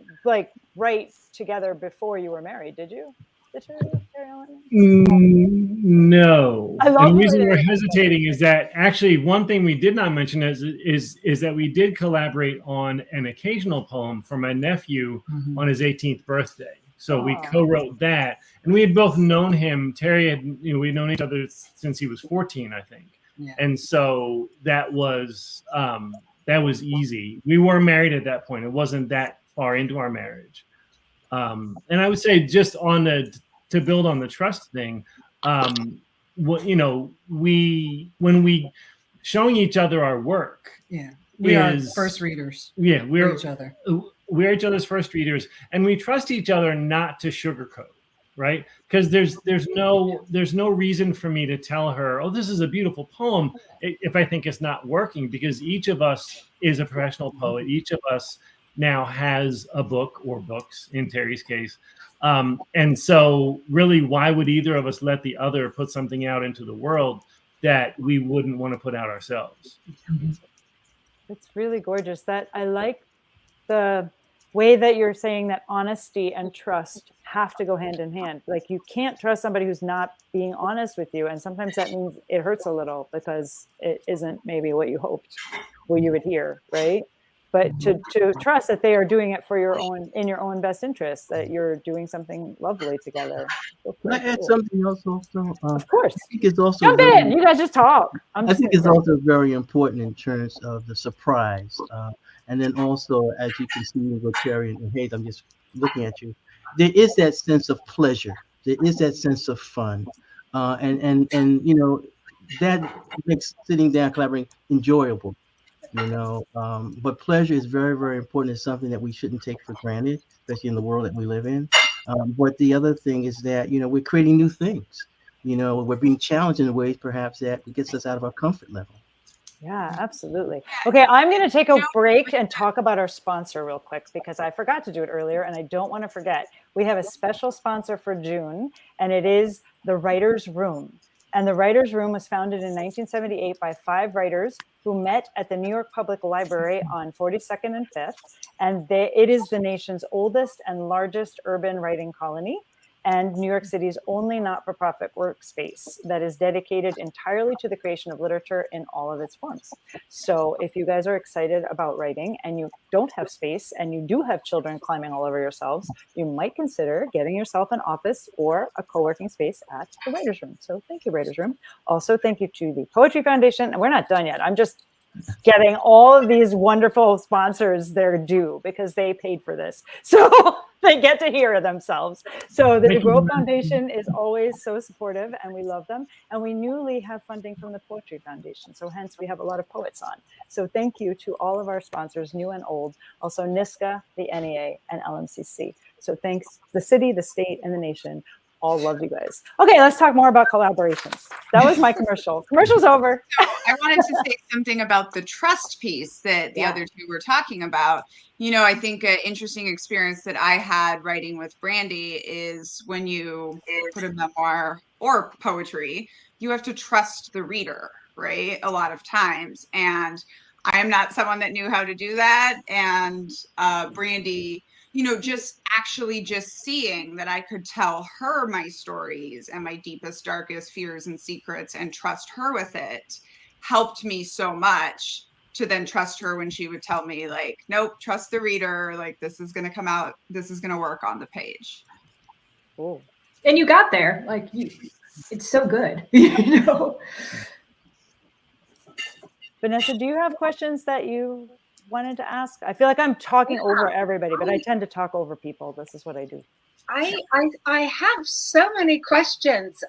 A: write together before you were married, did you? literary element?
E: No.
A: I love
E: And the reason we're
A: it.
E: hesitating is that actually one thing we did not mention is that we did collaborate on an occasional poem for my nephew on his 18th birthday. So we co-wrote that, and we had both known him. Terry had, we'd known each other since he was 14, I think.
D: Yeah.
E: And so that was easy. We were married at that point. It wasn't that far into our marriage. And I would say just to build on the trust thing, when we showing each other our work.
D: Yeah. We are first readers.
E: Yeah.
D: We're each other.
E: We're each other's first readers, and we trust each other not to sugarcoat, right? Because there's no reason for me to tell her, oh, this is a beautiful poem, if I think it's not working, because each of us is a professional poet. Each of us now has a book or books in Terry's case. And so really, why would either of us let the other put something out into the world that we wouldn't want to put out ourselves?
A: It's really gorgeous. That I like the way that you're saying that honesty and trust have to go hand in hand. Like you can't trust somebody who's not being honest with you. And sometimes that means it hurts a little because it isn't maybe what you hoped, what you would hear, right? But to trust that they are doing it for in your own best interest, that you're doing something lovely together.
H: Can I add something else also?
A: Of course.
H: I think it's also
A: Jump in. You guys just talk.
H: I think it's also very important in terms of the surprise. And then also, as you can see with Terry and Hayes, I'm just looking at you. There is that sense of pleasure. There is that sense of fun. And that makes sitting down collaborating enjoyable. But pleasure is very, very important. It's something that we shouldn't take for granted, especially in the world that we live in. But the other thing is that, we're creating new things. We're being challenged in ways perhaps that gets us out of our comfort level.
A: Yeah, absolutely. Okay, I'm going to take a break and talk about our sponsor real quick because I forgot to do it earlier and I don't want to forget. We have a special sponsor for June, and it is the Writers' Room. And the Writers' Room was founded in 1978 by 5 writers who met at the New York Public Library on 42nd and 5th. And it is the nation's oldest and largest urban writing colony, and New York City's only not-for-profit workspace that is dedicated entirely to the creation of literature in all of its forms. So if you guys are excited about writing and you don't have space and you do have children climbing all over yourselves, you might consider getting yourself an office or a co-working space at the Writers' Room. So thank you, Writers' Room. Also, thank you to the Poetry Foundation. And we're not done yet. I'm just getting all of these wonderful sponsors their due because they paid for this. So they get to hear themselves. So the DeGrove Foundation is always so supportive and we love them. And we newly have funding from the Poetry Foundation. So hence we have a lot of poets on. So thank you to all of our sponsors, new and old, also NISCA, the NEA, and LMCC. So thanks the city, the state, and the nation. All love you guys. Okay, let's talk more about collaborations. That was my commercial. Commercial's over.
F: I wanted to say something about the trust piece that the other two were talking about. I think an interesting experience that I had writing with Brandy is when you put a memoir or poetry, you have to trust the reader, right? A lot of times. And I am not someone that knew how to do that. And Brandy, just seeing that I could tell her my stories and my deepest, darkest fears and secrets and trust her with it helped me so much to then trust her when she would tell me like, nope, trust the reader. Like this is going to come out. This is going to work on the page.
G: Oh, and you got there. Like it's so good.
A: Vanessa, do you have questions that you wanted to ask? I feel like I'm talking over everybody, but I tend to talk over people. This is what I do.
B: I have so many questions,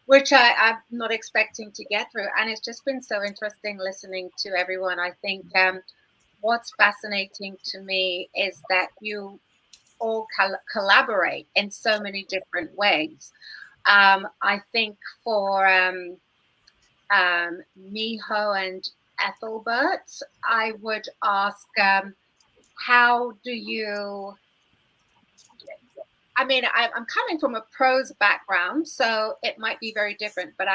B: which I'm not expecting to get through. And it's just been so interesting listening to everyone. I think what's fascinating to me is that you all collaborate in so many different ways. I think for Miho and Ethelbert, I would ask, how do you, I'm coming from a prose background, so it might be very different, but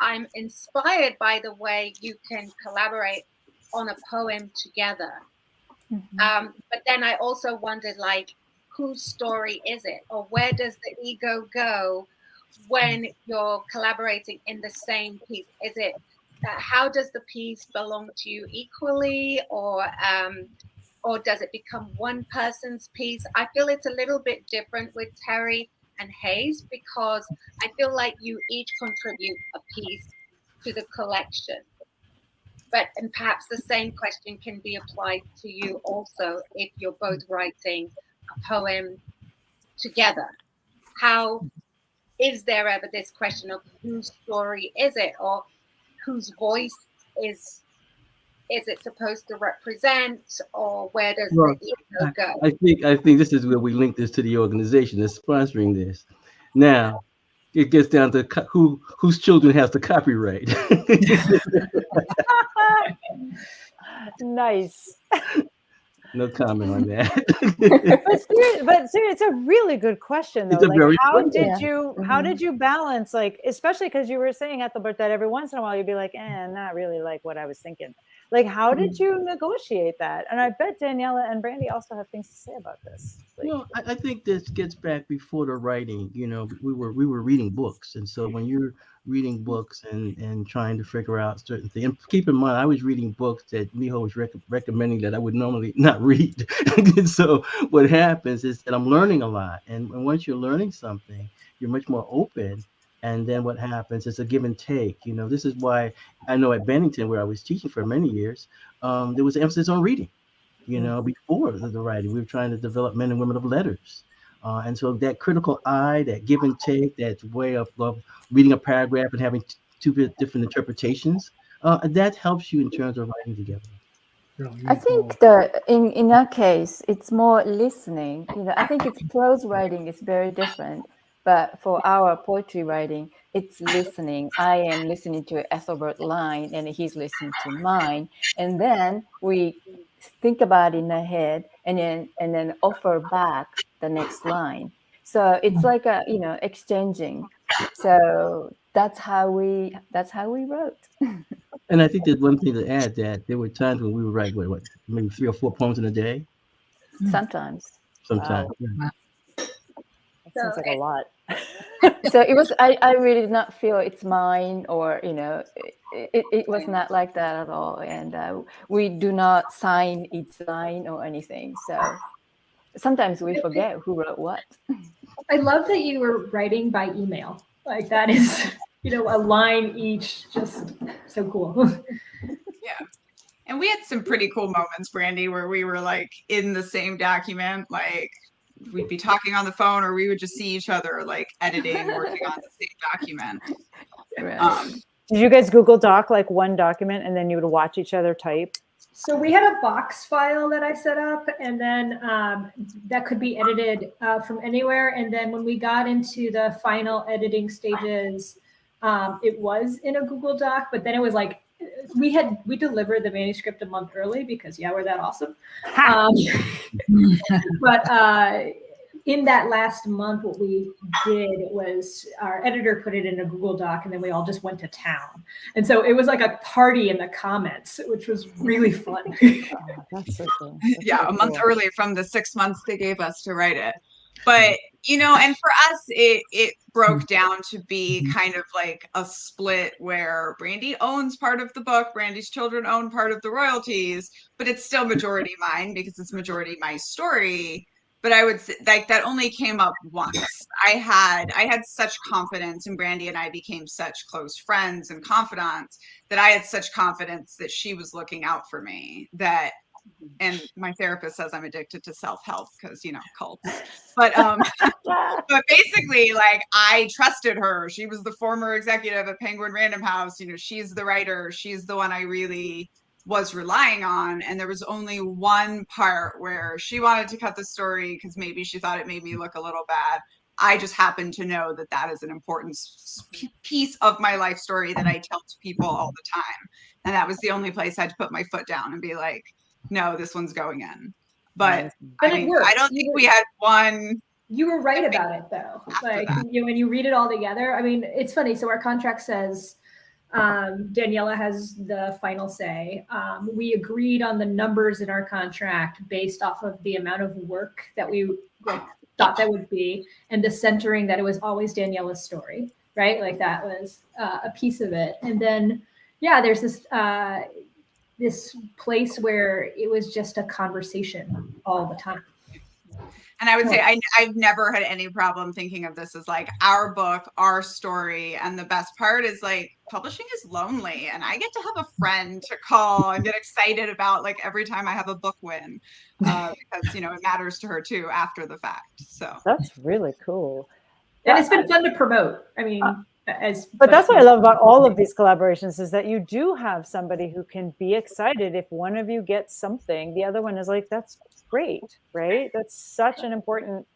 B: I'm inspired by the way you can collaborate on a poem together. Mm-hmm. But then I also wondered, like, whose story is it? Or where does the ego go when you're collaborating in the same piece? Is it, how does the piece belong to you equally, or does it become one person's piece? I feel it's a little bit different with Terry and Hayes, because I feel like you each contribute a piece to the collection. And perhaps the same question can be applied to you also if you're both writing a poem together. How is there ever this question of whose story is it, or whose voice is it supposed to represent, or where does the ego go?
H: I think this is where we link this to the organization that's sponsoring this. Now, it gets down to whose children has the copyright.
A: Nice.
H: No comment on that.
A: but seriously, it's a really good question, though.
H: It's a
A: Like,
H: very
A: how
H: good
A: did you balance, like, especially because you were saying, Ethelbert, that every once in a while you'd be like, not really like what I was thinking. Like, how did you negotiate that? And I bet Daniela and Brandy also have things to say about this. Like,
H: Well, I think this gets back before the writing. You know, we were reading books, and so when you're reading books and trying to figure out certain things, and keep in mind, I was reading books that Miho was recommending that I would normally not read. And so what happens is that I'm learning a lot, and once you're learning something, you're much more open. And then what happens is a give and take. You know, this is why I know at Bennington, where I was teaching for many years, there was emphasis on reading. You know, before the writing, we were trying to develop men and women of letters. And so that critical eye, that give and take, that way of reading a paragraph and having two different interpretations, that helps you in terms of writing together.
C: I think in our case, it's more listening. You know, I think it's prose writing is very different. But for our poetry writing, it's listening. I am listening to Ethelbert line, and he's listening to mine, and then we think about it in our head, and then offer back the next line. So it's like a exchanging. So that's how we wrote.
H: And I think there's one thing to add, that there were times when we would write what maybe 3 or 4 poems in a day.
C: Sometimes.
H: Sometimes.
A: Wow. That sounds like a lot.
C: So it was. I really did not feel it's mine, or it was not like that at all. And we do not sign each line or anything. So sometimes we forget who wrote what.
G: I love that you were writing by email. Like, that is, a line each. Just so cool.
F: Yeah. And we had some pretty cool moments, Brandy, where we were like in the same document, like we'd be talking on the phone, or we would just see each other like editing, working on the same document.
C: Right.
A: Did you guys Google Doc like one document and then you would watch each other type?
G: So we had a box file that I set up, and then that could be edited from anywhere. And then when we got into the final editing stages, it was in a Google Doc, but then it was like, we delivered the manuscript a month early because we're that awesome. But in that last month, what we did was our editor put it in a Google Doc, and then we all just went to town. And so it was like a party in the comments, which was really fun.
A: That's so cool.
F: A month early from the 6 months they gave us to write it. But, and for us, it broke down to be kind of like a split where Brandy owns part of the book, Brandy's children own part of the royalties, but it's still majority mine because it's majority my story. But I would say, like, that only came up once. I had such confidence, and Brandy and I became such close friends and confidants that I had such confidence that she was looking out for me, and my therapist says I'm addicted to self-help because, cults. But but basically, like, I trusted her. She was the former executive at Penguin Random House. She's the writer. She's the one I really was relying on. And there was only one part where she wanted to cut the story because maybe she thought it made me look a little bad. I just happen to know that that is an important piece of my life story that I tell to people all the time. And that was the only place I had to put my foot down and be like, no, this one's going in. But I don't think we had one.
G: You were right about it, though. Like, when you read it all together, I mean, it's funny. So our contract says Daniela has the final say. We agreed on the numbers in our contract based off of the amount of work that we thought that would be, and the centering that it was always Daniela's story, right? Like that was a piece of it. And then, yeah, there's this place where it was just a conversation all the time.
F: And I would say I've never had any problem thinking of this as like our book, our story. And the best part is like publishing is lonely, and I get to have a friend to call and get excited about like every time I have a book win, because it matters to her too after the fact. So
A: that's really cool.
G: And it's been fun to promote. I mean,
A: but that's what I love about all of these collaborations is that you do have somebody who can be excited if one of you gets something, the other one is like, that's great, right? That's such an important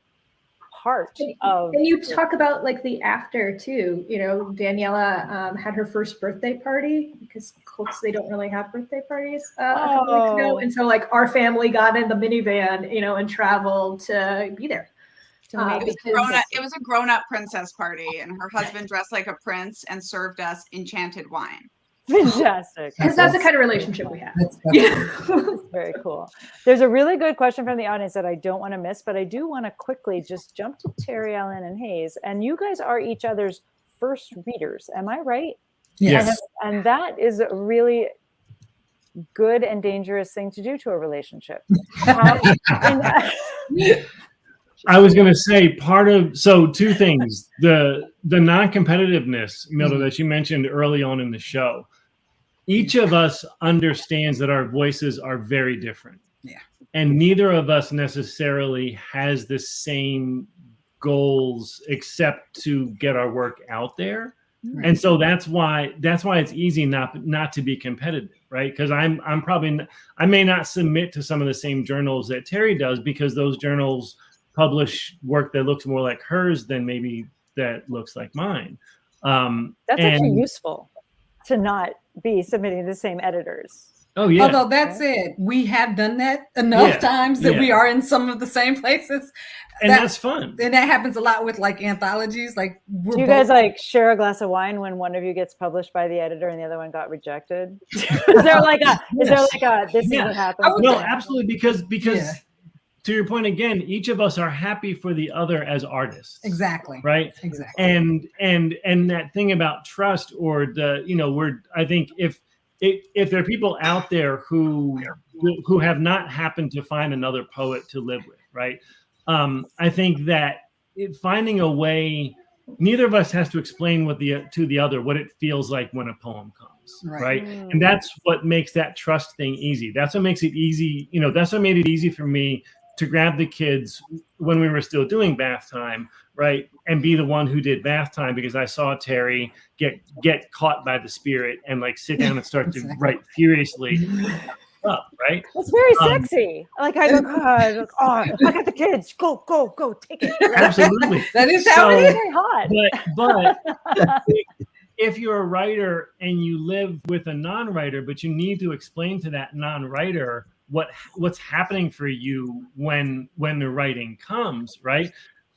A: part of.
G: And you talk about like the after too. Daniela had her first birthday party because Colts, they don't really have birthday parties a couple weeks ago, and so like our family got in the minivan, and traveled to be there.
F: It was a grown-up princess party, and her husband dressed like a prince and served us enchanted wine.
A: Fantastic.
G: Because that's the kind of relationship we have.
A: Very cool. There's a really good question from the audience that I don't want to miss, but I do want to quickly just jump to Terry, Ellen, and Hayes. And you guys are each other's first readers. Am I right?
E: Yes.
A: And that is a really good and dangerous thing to do to a relationship.
E: I was going to say two things. The non-competitiveness, Milda, that you mentioned early on in the show. Each of us understands that our voices are very different.
D: Yeah.
E: And neither of us necessarily has the same goals except to get our work out there. Right. And so that's why it's easy not to be competitive, right? Because I may not submit to some of the same journals that Terry does, because those journals publish work that looks more like hers than maybe that looks like mine.
A: That's actually useful to not be submitting to the same editors.
E: Oh yeah.
D: Although that said, we have done that enough times that we are in some of the same places.
E: And that's fun.
D: And that happens a lot with like anthologies. Like,
A: do you guys like share a glass of wine when one of you gets published by the editor and the other one got rejected? Is there like a this is what happens?
E: No, absolutely, because to your point again, each of us are happy for the other as artists.
D: Exactly.
E: Right.
D: Exactly.
E: And that thing about trust, or I think if there are people out there who have not happened to find another poet to live with, right? I think that finding a way, neither of us has to explain to the other what it feels like when a poem comes, right? And that's what makes that trust thing easy. That's what makes it easy. That's what made it easy for me to grab the kids when we were still doing bath time, right? And be the one who did bath time, because I saw Terry get caught by the spirit and like sit down and start to write furiously up, right?
A: It's very sexy. Like I go, God, I got the kids. Go, take it.
E: Absolutely.
D: That is how it is.
A: Very hot.
E: But if you're a writer and you live with a non-writer, but you need to explain to that non-writer what's happening for you when the writing comes, right?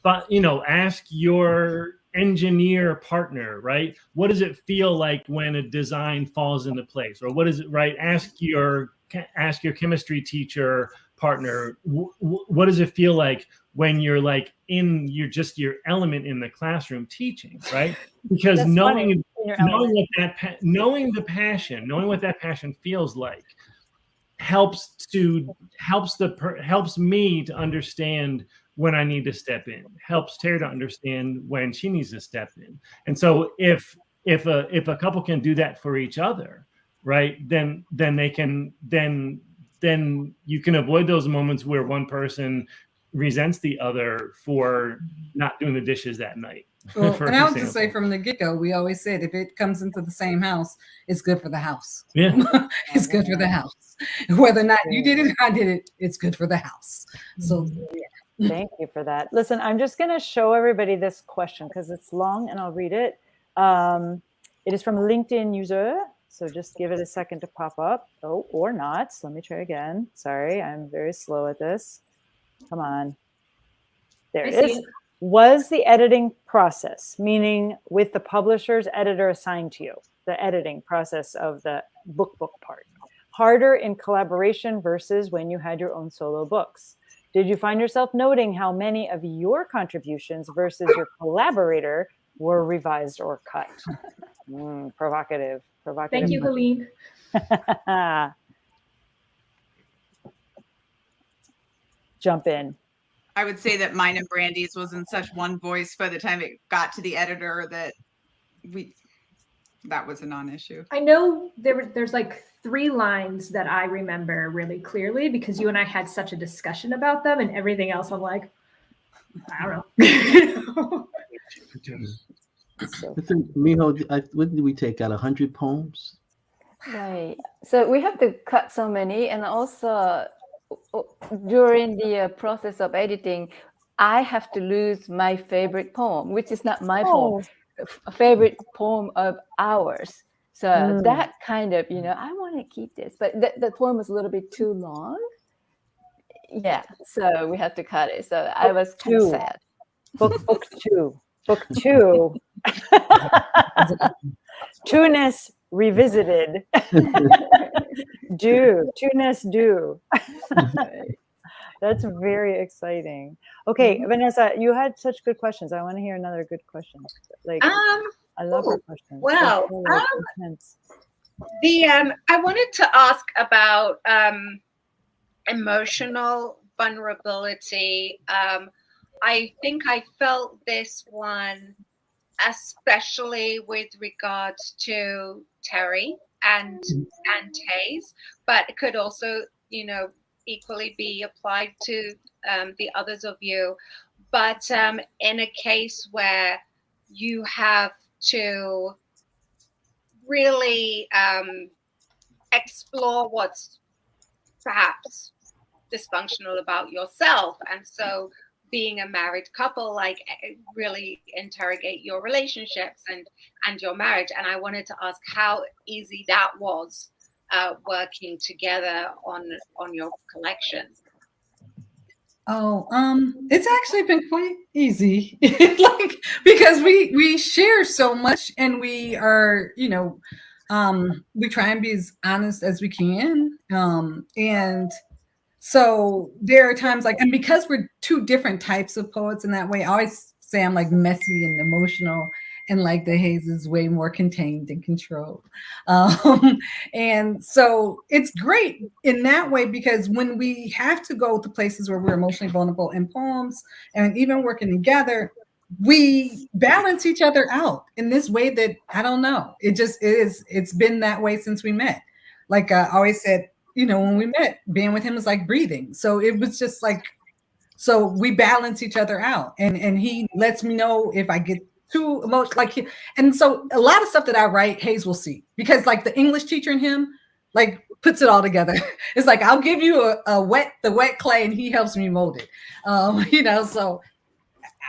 E: But ask your engineer partner, right? What does it feel like when a design falls into place? Or what is it, right? Ask your chemistry teacher partner, what does it feel like when you're like in your element in the classroom teaching, right? Because knowing what that passion feels like helps me to understand when I need to step in, helps Terry to understand when she needs to step in. And so if a couple can do that for each other, right, then you can avoid those moments where one person resents the other for not doing the dishes that night.
D: Well, and I would just say from the get-go, we always said if it comes into the same house, it's good for the house.
E: Yeah.
D: It's good for the house. Whether or not you did it or I did it, it's good for the house. So yeah.
A: Thank you for that. Listen, I'm just going to show everybody this question because it's long and I'll read it. It is from a LinkedIn user. So just give it a second to pop up. Oh, or not. So let me try again. Sorry, I'm very slow at this. Come on. There it is. Was the editing process, meaning with the publisher's editor assigned to you, the editing process of the book part? Harder in collaboration versus when you had your own solo books? Did you find yourself noting how many of your contributions versus your collaborator were revised or cut? Provocative.
G: Thank you, Helene.
A: Jump in.
F: I would say that mine and Brandy's was in such one voice by the time it got to the editor that was a non-issue.
G: I know there's like 3 lines that I remember really clearly because you and I had such a discussion about them, and everything else I'm like, I don't know.
H: I think, Miho, what did we take out? 100 poems?
C: Right. So we have to cut so many, and also during the process of editing, I have to lose my favorite poem, which is not my poem, a favorite poem of ours. So that kind of, I want to keep this, but the poem was a little bit too long. Yeah, so we had to cut it. So I was kind of sad.
A: Book two. Two-ness revisited. Two-ness do. That's very exciting. Okay, Vanessa, you had such good questions. I want to hear another good question. Like, I love her questions.
B: Well,
A: intense.
B: I wanted to ask about emotional vulnerability. I think I felt this one, especially with regards to Terry and Hayes, but it could also, equally be applied to the others of you. But in a case where you have to really explore what's perhaps dysfunctional about yourself, and so being a married couple, like really interrogate your relationships and your marriage. And I wanted to ask how easy that was working together on your collection.
D: Oh, it's actually been quite easy, because we share so much, and we are, we try and be as honest as we can, and so there are times and because we're 2 different types of poets in that way, I always say I'm like messy and emotional, and like the Hayes is way more contained and controlled. And so it's great in that way, because when we have to go to places where we're emotionally vulnerable in poems, and even working together, we balance each other out in this way that, I don't know, it's been that way since we met. Like I always said, when we met, being with him was like breathing. So it was just like, so we balance each other out, and he lets me know if I get too emotional, and so a lot of stuff that I write, Hayes will see, because like the English teacher in him, like puts it all together. It's like, I'll give you the wet clay, and he helps me mold it. So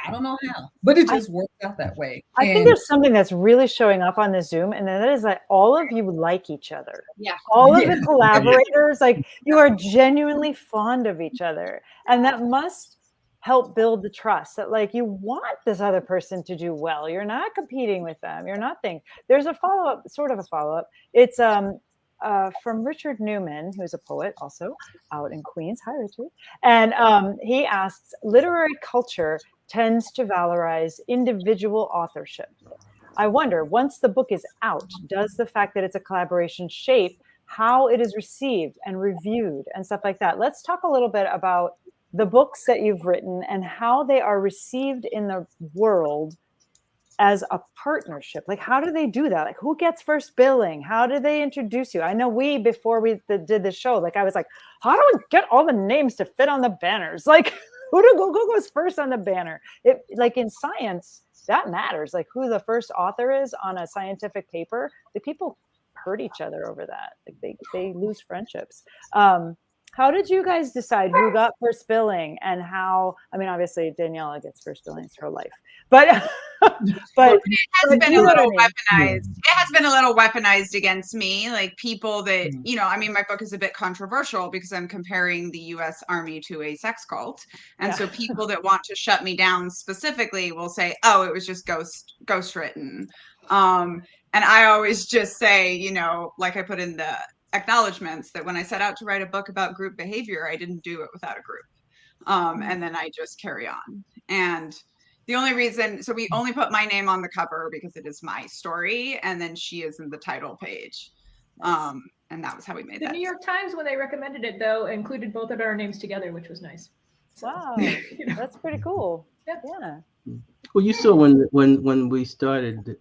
D: I don't know how, but it just works out that way.
A: I think there's something that's really showing up on the Zoom, and that is that all of you like each other.
B: Yeah.
A: All of the collaborators, like, you are genuinely fond of each other, and that must help build the trust that, like, you want this other person to do well. You're not competing with them. You're not thinking. There's a follow-up, sort of a follow-up. It's from Richard Newman, who's a poet also out in Queens. Hi, Richard. And he asks, literary culture tends to valorize individual authorship. I wonder, once the book is out, does the fact that it's a collaboration shape how it is received and reviewed and stuff like that? Let's talk a little bit about the books that you've written and how they are received in the world as a partnership. Like, how do they do that? Like, who gets first billing? How do they introduce you? I know before we did the show, like, I was like, how do we get all the names to fit on the banners? Like, who goes first on the banner? Like in science, that matters. Like, who the first author is on a scientific paper, the people hurt each other over that. Like, they lose friendships. How did you guys decide who got first billing and how? I mean, obviously Daniela gets first billing, it's her life, but
F: it has been a little weaponized. It has been a little weaponized against me. Like, people that, I mean, my book is a bit controversial because I'm comparing the U.S. Army to a sex cult, and so people that want to shut me down specifically will say, "Oh, it was just ghost written." And I always just say, you know, like I put in the acknowledgments, that when I set out to write a book about group behavior, I didn't do it without a group. And then I just carry on. And the only reason, so we only put my name on the cover because it is my story, and then she is in the title page. And that was how we made
G: The
F: that.
G: New York Times, when they recommended it, though, included both of our names together, which was nice. So,
A: Wow,
G: you know.
A: that's pretty cool.
G: Yeah.
A: Yeah.
H: Well, you saw when we started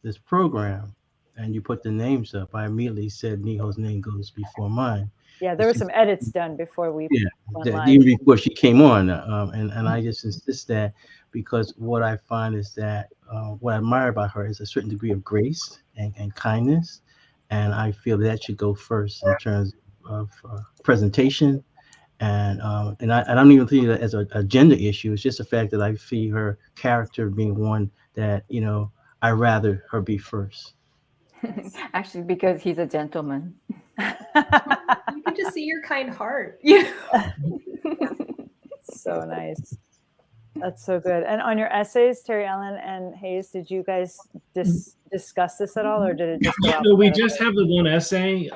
H: this program, and you put the names up, I immediately said Miho's name goes before mine.
A: Yeah, there were some edits done before we went live.
H: Even before she came on, and I just insist that, because what I find is that what I admire about her is a certain degree of grace and kindness, and I feel that should go first in terms of presentation. And I don't even think that as a gender issue. It's just the fact that I see her character being one that, you know, I rather her be first.
C: Actually, because he's a gentleman.
G: You can just see your kind heart. You know?
A: So nice. That's so good. And on your essays, Terry Ellen and Hayes, did you guys discuss this at all, or did it just go out?
E: No, we just have the one essay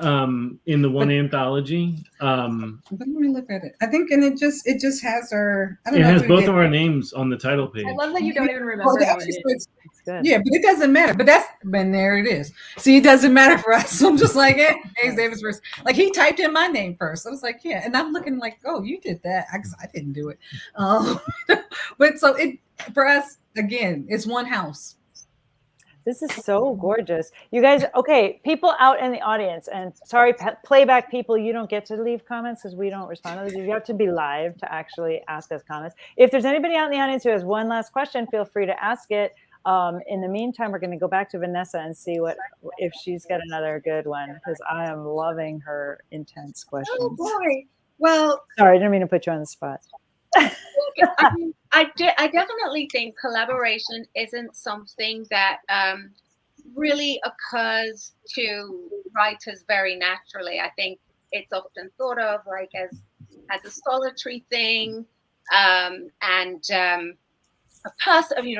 E: in the one anthology.
D: Let me look at it. I think, and it just has her. I don't
E: It
D: know
E: has
D: if
E: both of our names on the title page.
G: I love that you don't even remember how it is.
A: Good.
D: Yeah, but it doesn't matter. But there it is. See, it doesn't matter for us. So I'm just like, Hayes Davis first. Like, he typed in my name first. I was like, yeah, and I'm looking like, oh, you did that. I didn't do it. But so it for us again, it's one house.
A: This is so gorgeous. You guys, okay, people out in the audience, and sorry, playback people, you don't get to leave comments because we don't respond to those. You have to be live to actually ask us comments. If there's anybody out in the audience who has one last question, feel free to ask it. In the meantime, we're going to go back to Vanessa and see if she's got another good one, because I am loving her intense questions.
B: Oh boy. Well,
A: sorry, I didn't mean to put you on the spot.
B: I definitely think collaboration isn't something that really occurs to writers very naturally. I think it's often thought of like as a solitary thing, and a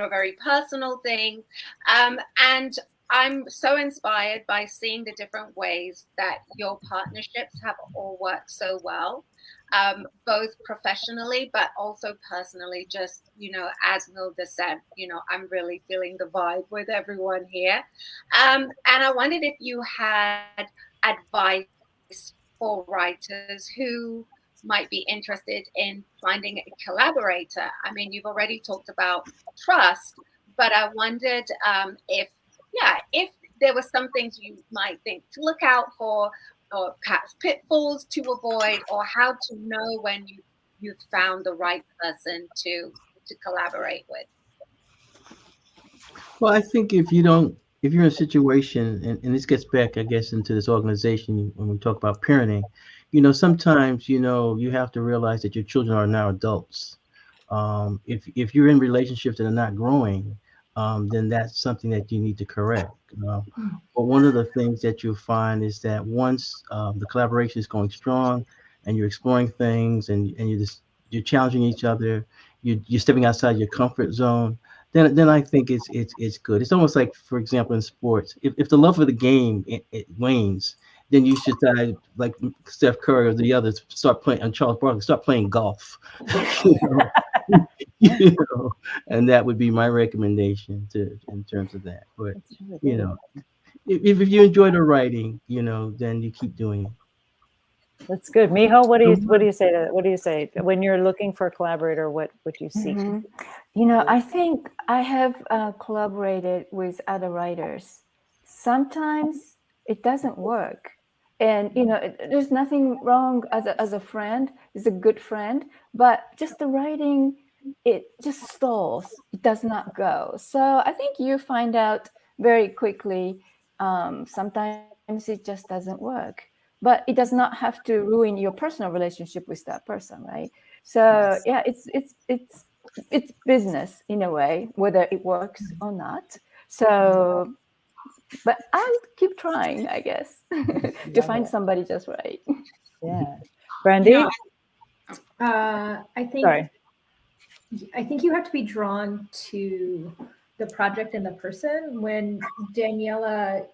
B: very personal thing. And I'm so inspired by seeing the different ways that your partnerships have all worked so well. Both professionally, but also personally, just, as Milda said, I'm really feeling the vibe with everyone here. And I wondered if you had advice for writers who might be interested in finding a collaborator. I mean, you've already talked about trust, but I wondered if there were some things you might think to look out for, or perhaps pitfalls to avoid, or how to know when you've found the right person to collaborate with.
H: Well, I think if you're in a situation, and this gets back, I guess, into this organization when we talk about parenting, sometimes, you have to realize that your children are now adults. If you're in relationships that are not growing, then that's something that you need to correct. But one of the things that you'll find is that once the collaboration is going strong, and you're exploring things, and you're challenging each other, you're stepping outside your comfort zone, then I think it's good. It's almost like, for example, in sports, if the love of the game it wanes, then you should like Steph Curry or the others start playing, and Charles Barkley start playing golf. And that would be my recommendation in terms of that. But if you enjoy the writing, then you keep doing it.
A: That's good. Miho, what do you say when you're looking for a collaborator? What would you seek?
C: I think I have collaborated with other writers. Sometimes it doesn't work, and there's nothing wrong as a friend. It's a good friend, but just the writing, it just stalls. It does not go. So I think you find out very quickly. Sometimes it just doesn't work. But it does not have to ruin your personal relationship with that person, right? So yeah, it's business in a way, whether it works or not. So, but I'll keep trying, I guess, to find somebody just right.
A: Yeah, Brandy.
G: I think you have to be drawn to the project and the person. When Daniela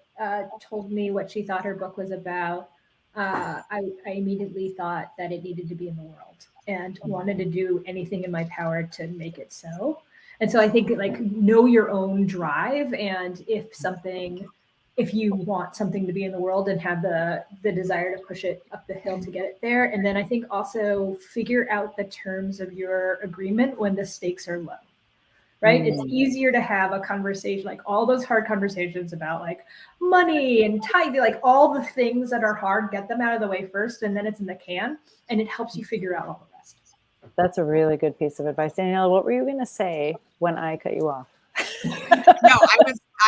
G: told me what she thought her book was about, I immediately thought that it needed to be in the world and wanted to do anything in my power to make it so. And so I think like know your own drive, and if you want something to be in the world and have the desire to push it up the hill to get it there. And then I think also figure out the terms of your agreement when the stakes are low. Right? It's easier to have a conversation, like all those hard conversations about like money and time, like all the things that are hard, get them out of the way first, and then it's in the can, and it helps you figure out all the rest.
A: That's a really good piece of advice. Daniela, what were you going to say when I cut you off?
F: No,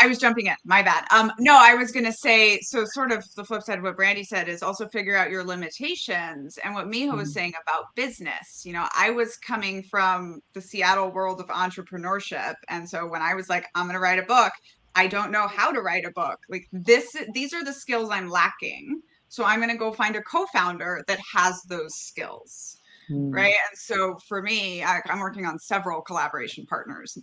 F: I was jumping in. My bad. No, I was going to say, so sort of the flip side of what Brandy said is also figure out your limitations. And what Miho was saying about business, you know, I was coming from the Seattle world of entrepreneurship. And so when I was like, I'm going to write a book, I don't know how to write a book. Like these are the skills I'm lacking. So I'm going to go find a co-founder that has those skills. Right. And so for me, I'm working on several collaboration partners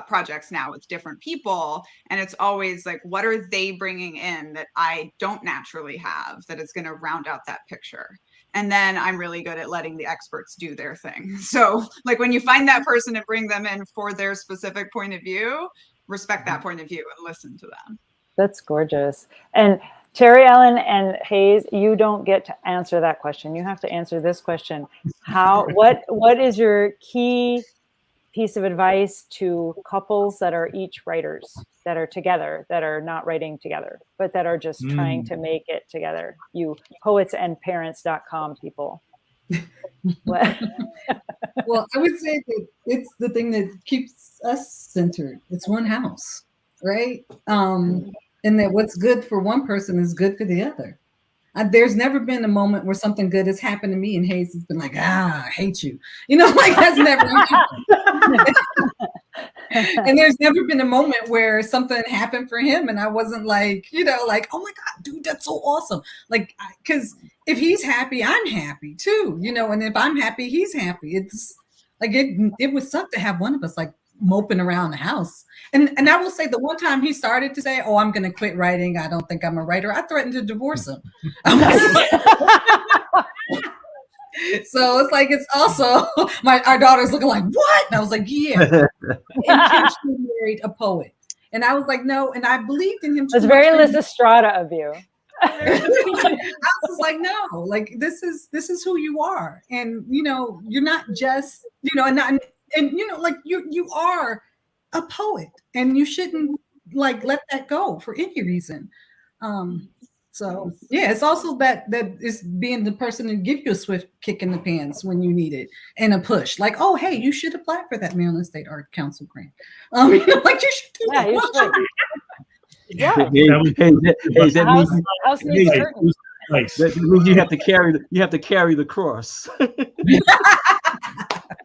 F: projects now with different people, and it's always like, what are they bringing in that I don't naturally have that is going to round out that picture? And then I'm really good at letting the experts do their thing. So like when you find that person and bring them in for their specific point of view, respect that point of view and listen to them.
A: That's gorgeous. And Terry Ellen and Hayes, you don't get to answer that question. You have to answer this question. What is your key piece of advice to couples that are each writers, that are together, that are not writing together, but that are just trying to make it together? You poetsandparents.com people.
D: Well, I would say that it's the thing that keeps us centered. It's one house, right? And that what's good for one person is good for the other. There's never been a moment where something good has happened to me and Hayes has been like, I hate you. You know, like that's never happened. And there's never been a moment where something happened for him and I wasn't like, you know, like, oh my God, dude, that's so awesome. Like, because if he's happy, I'm happy too, you know, and if I'm happy, he's happy. It's like, it would suck to have one of us like moping around the house. And I will say the one time he started to say, oh, I'm going to quit writing, I don't think I'm a writer, I threatened to divorce him. So it's like, it's also our daughter's looking like, what? And I was like, yeah. Intentionally married a poet. And I was like, no. And I believed in him.
A: It's very Lysistrata of you.
D: I was just like, no, like this is who you are. And you know, you're not just, you know, and you know, like you are a poet and you shouldn't like let that go for any reason. So yeah, it's also that is being the person to give you a swift kick in the pants when you need it and a push, like, oh hey, you should apply for that Maryland State Art Council grant. You know, like you should do that.
A: You should. Yeah.
H: That means you have to carry the cross.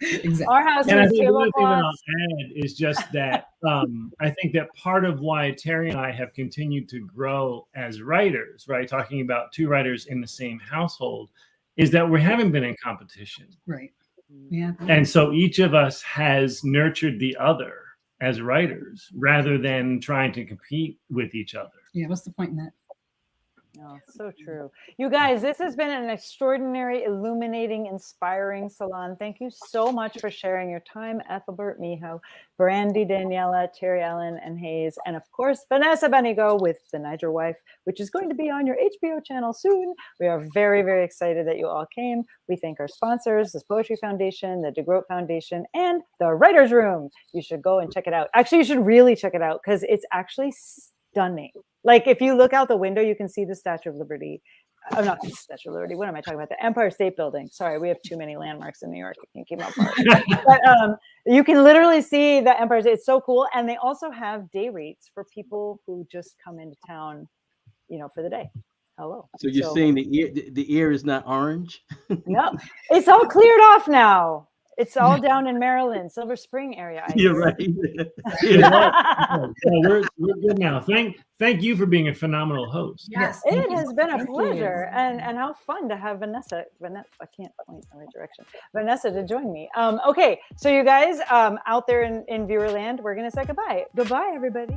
D: Exactly.
A: Our house
E: and I
A: is
E: think the other thing that I'll add is just that I think that part of why Terry and I have continued to grow as writers, right, talking about two writers in the same household, is that we haven't been in competition.
D: Right. Yeah.
E: And so each of us has nurtured the other as writers rather than trying to compete with each other.
D: Yeah. What's the point in that?
A: Oh, so true. You guys, this has been an extraordinary, illuminating, inspiring salon. Thank you so much for sharing your time, Ethelbert, Miho, Brandy, Daniela, Terry Ellen, and Hayes, and of course, Vanessa Benigo with The Niger Wife, which is going to be on your HBO channel soon. We are very, very excited that you all came. We thank our sponsors, the Poetry Foundation, the DeGroat Foundation, and the Writers Room. You should go and check it out. Actually, you should really check it out because it's actually stunning. Like if you look out the window, you can see the Statue of Liberty. Oh, not the Statue of Liberty. What am I talking about? The Empire State Building. Sorry, we have too many landmarks in New York. You can't keep up. But you can literally see the Empire State. It's so cool. And they also have day rates for people who just come into town, you know, for the day. Hello.
H: So you're saying the ear is not orange?
A: No, it's all cleared off now. It's all down in Maryland, Silver Spring area.
H: You're right.
E: Yeah, we're good now. Thank you for being a phenomenal host.
F: Yes.
A: It has been a
C: Thank you.
A: pleasure, and how fun to have Vanessa. I can't point in the right direction. Vanessa to join me. Okay, so you guys out there in viewer land, we're gonna say goodbye. Goodbye, everybody.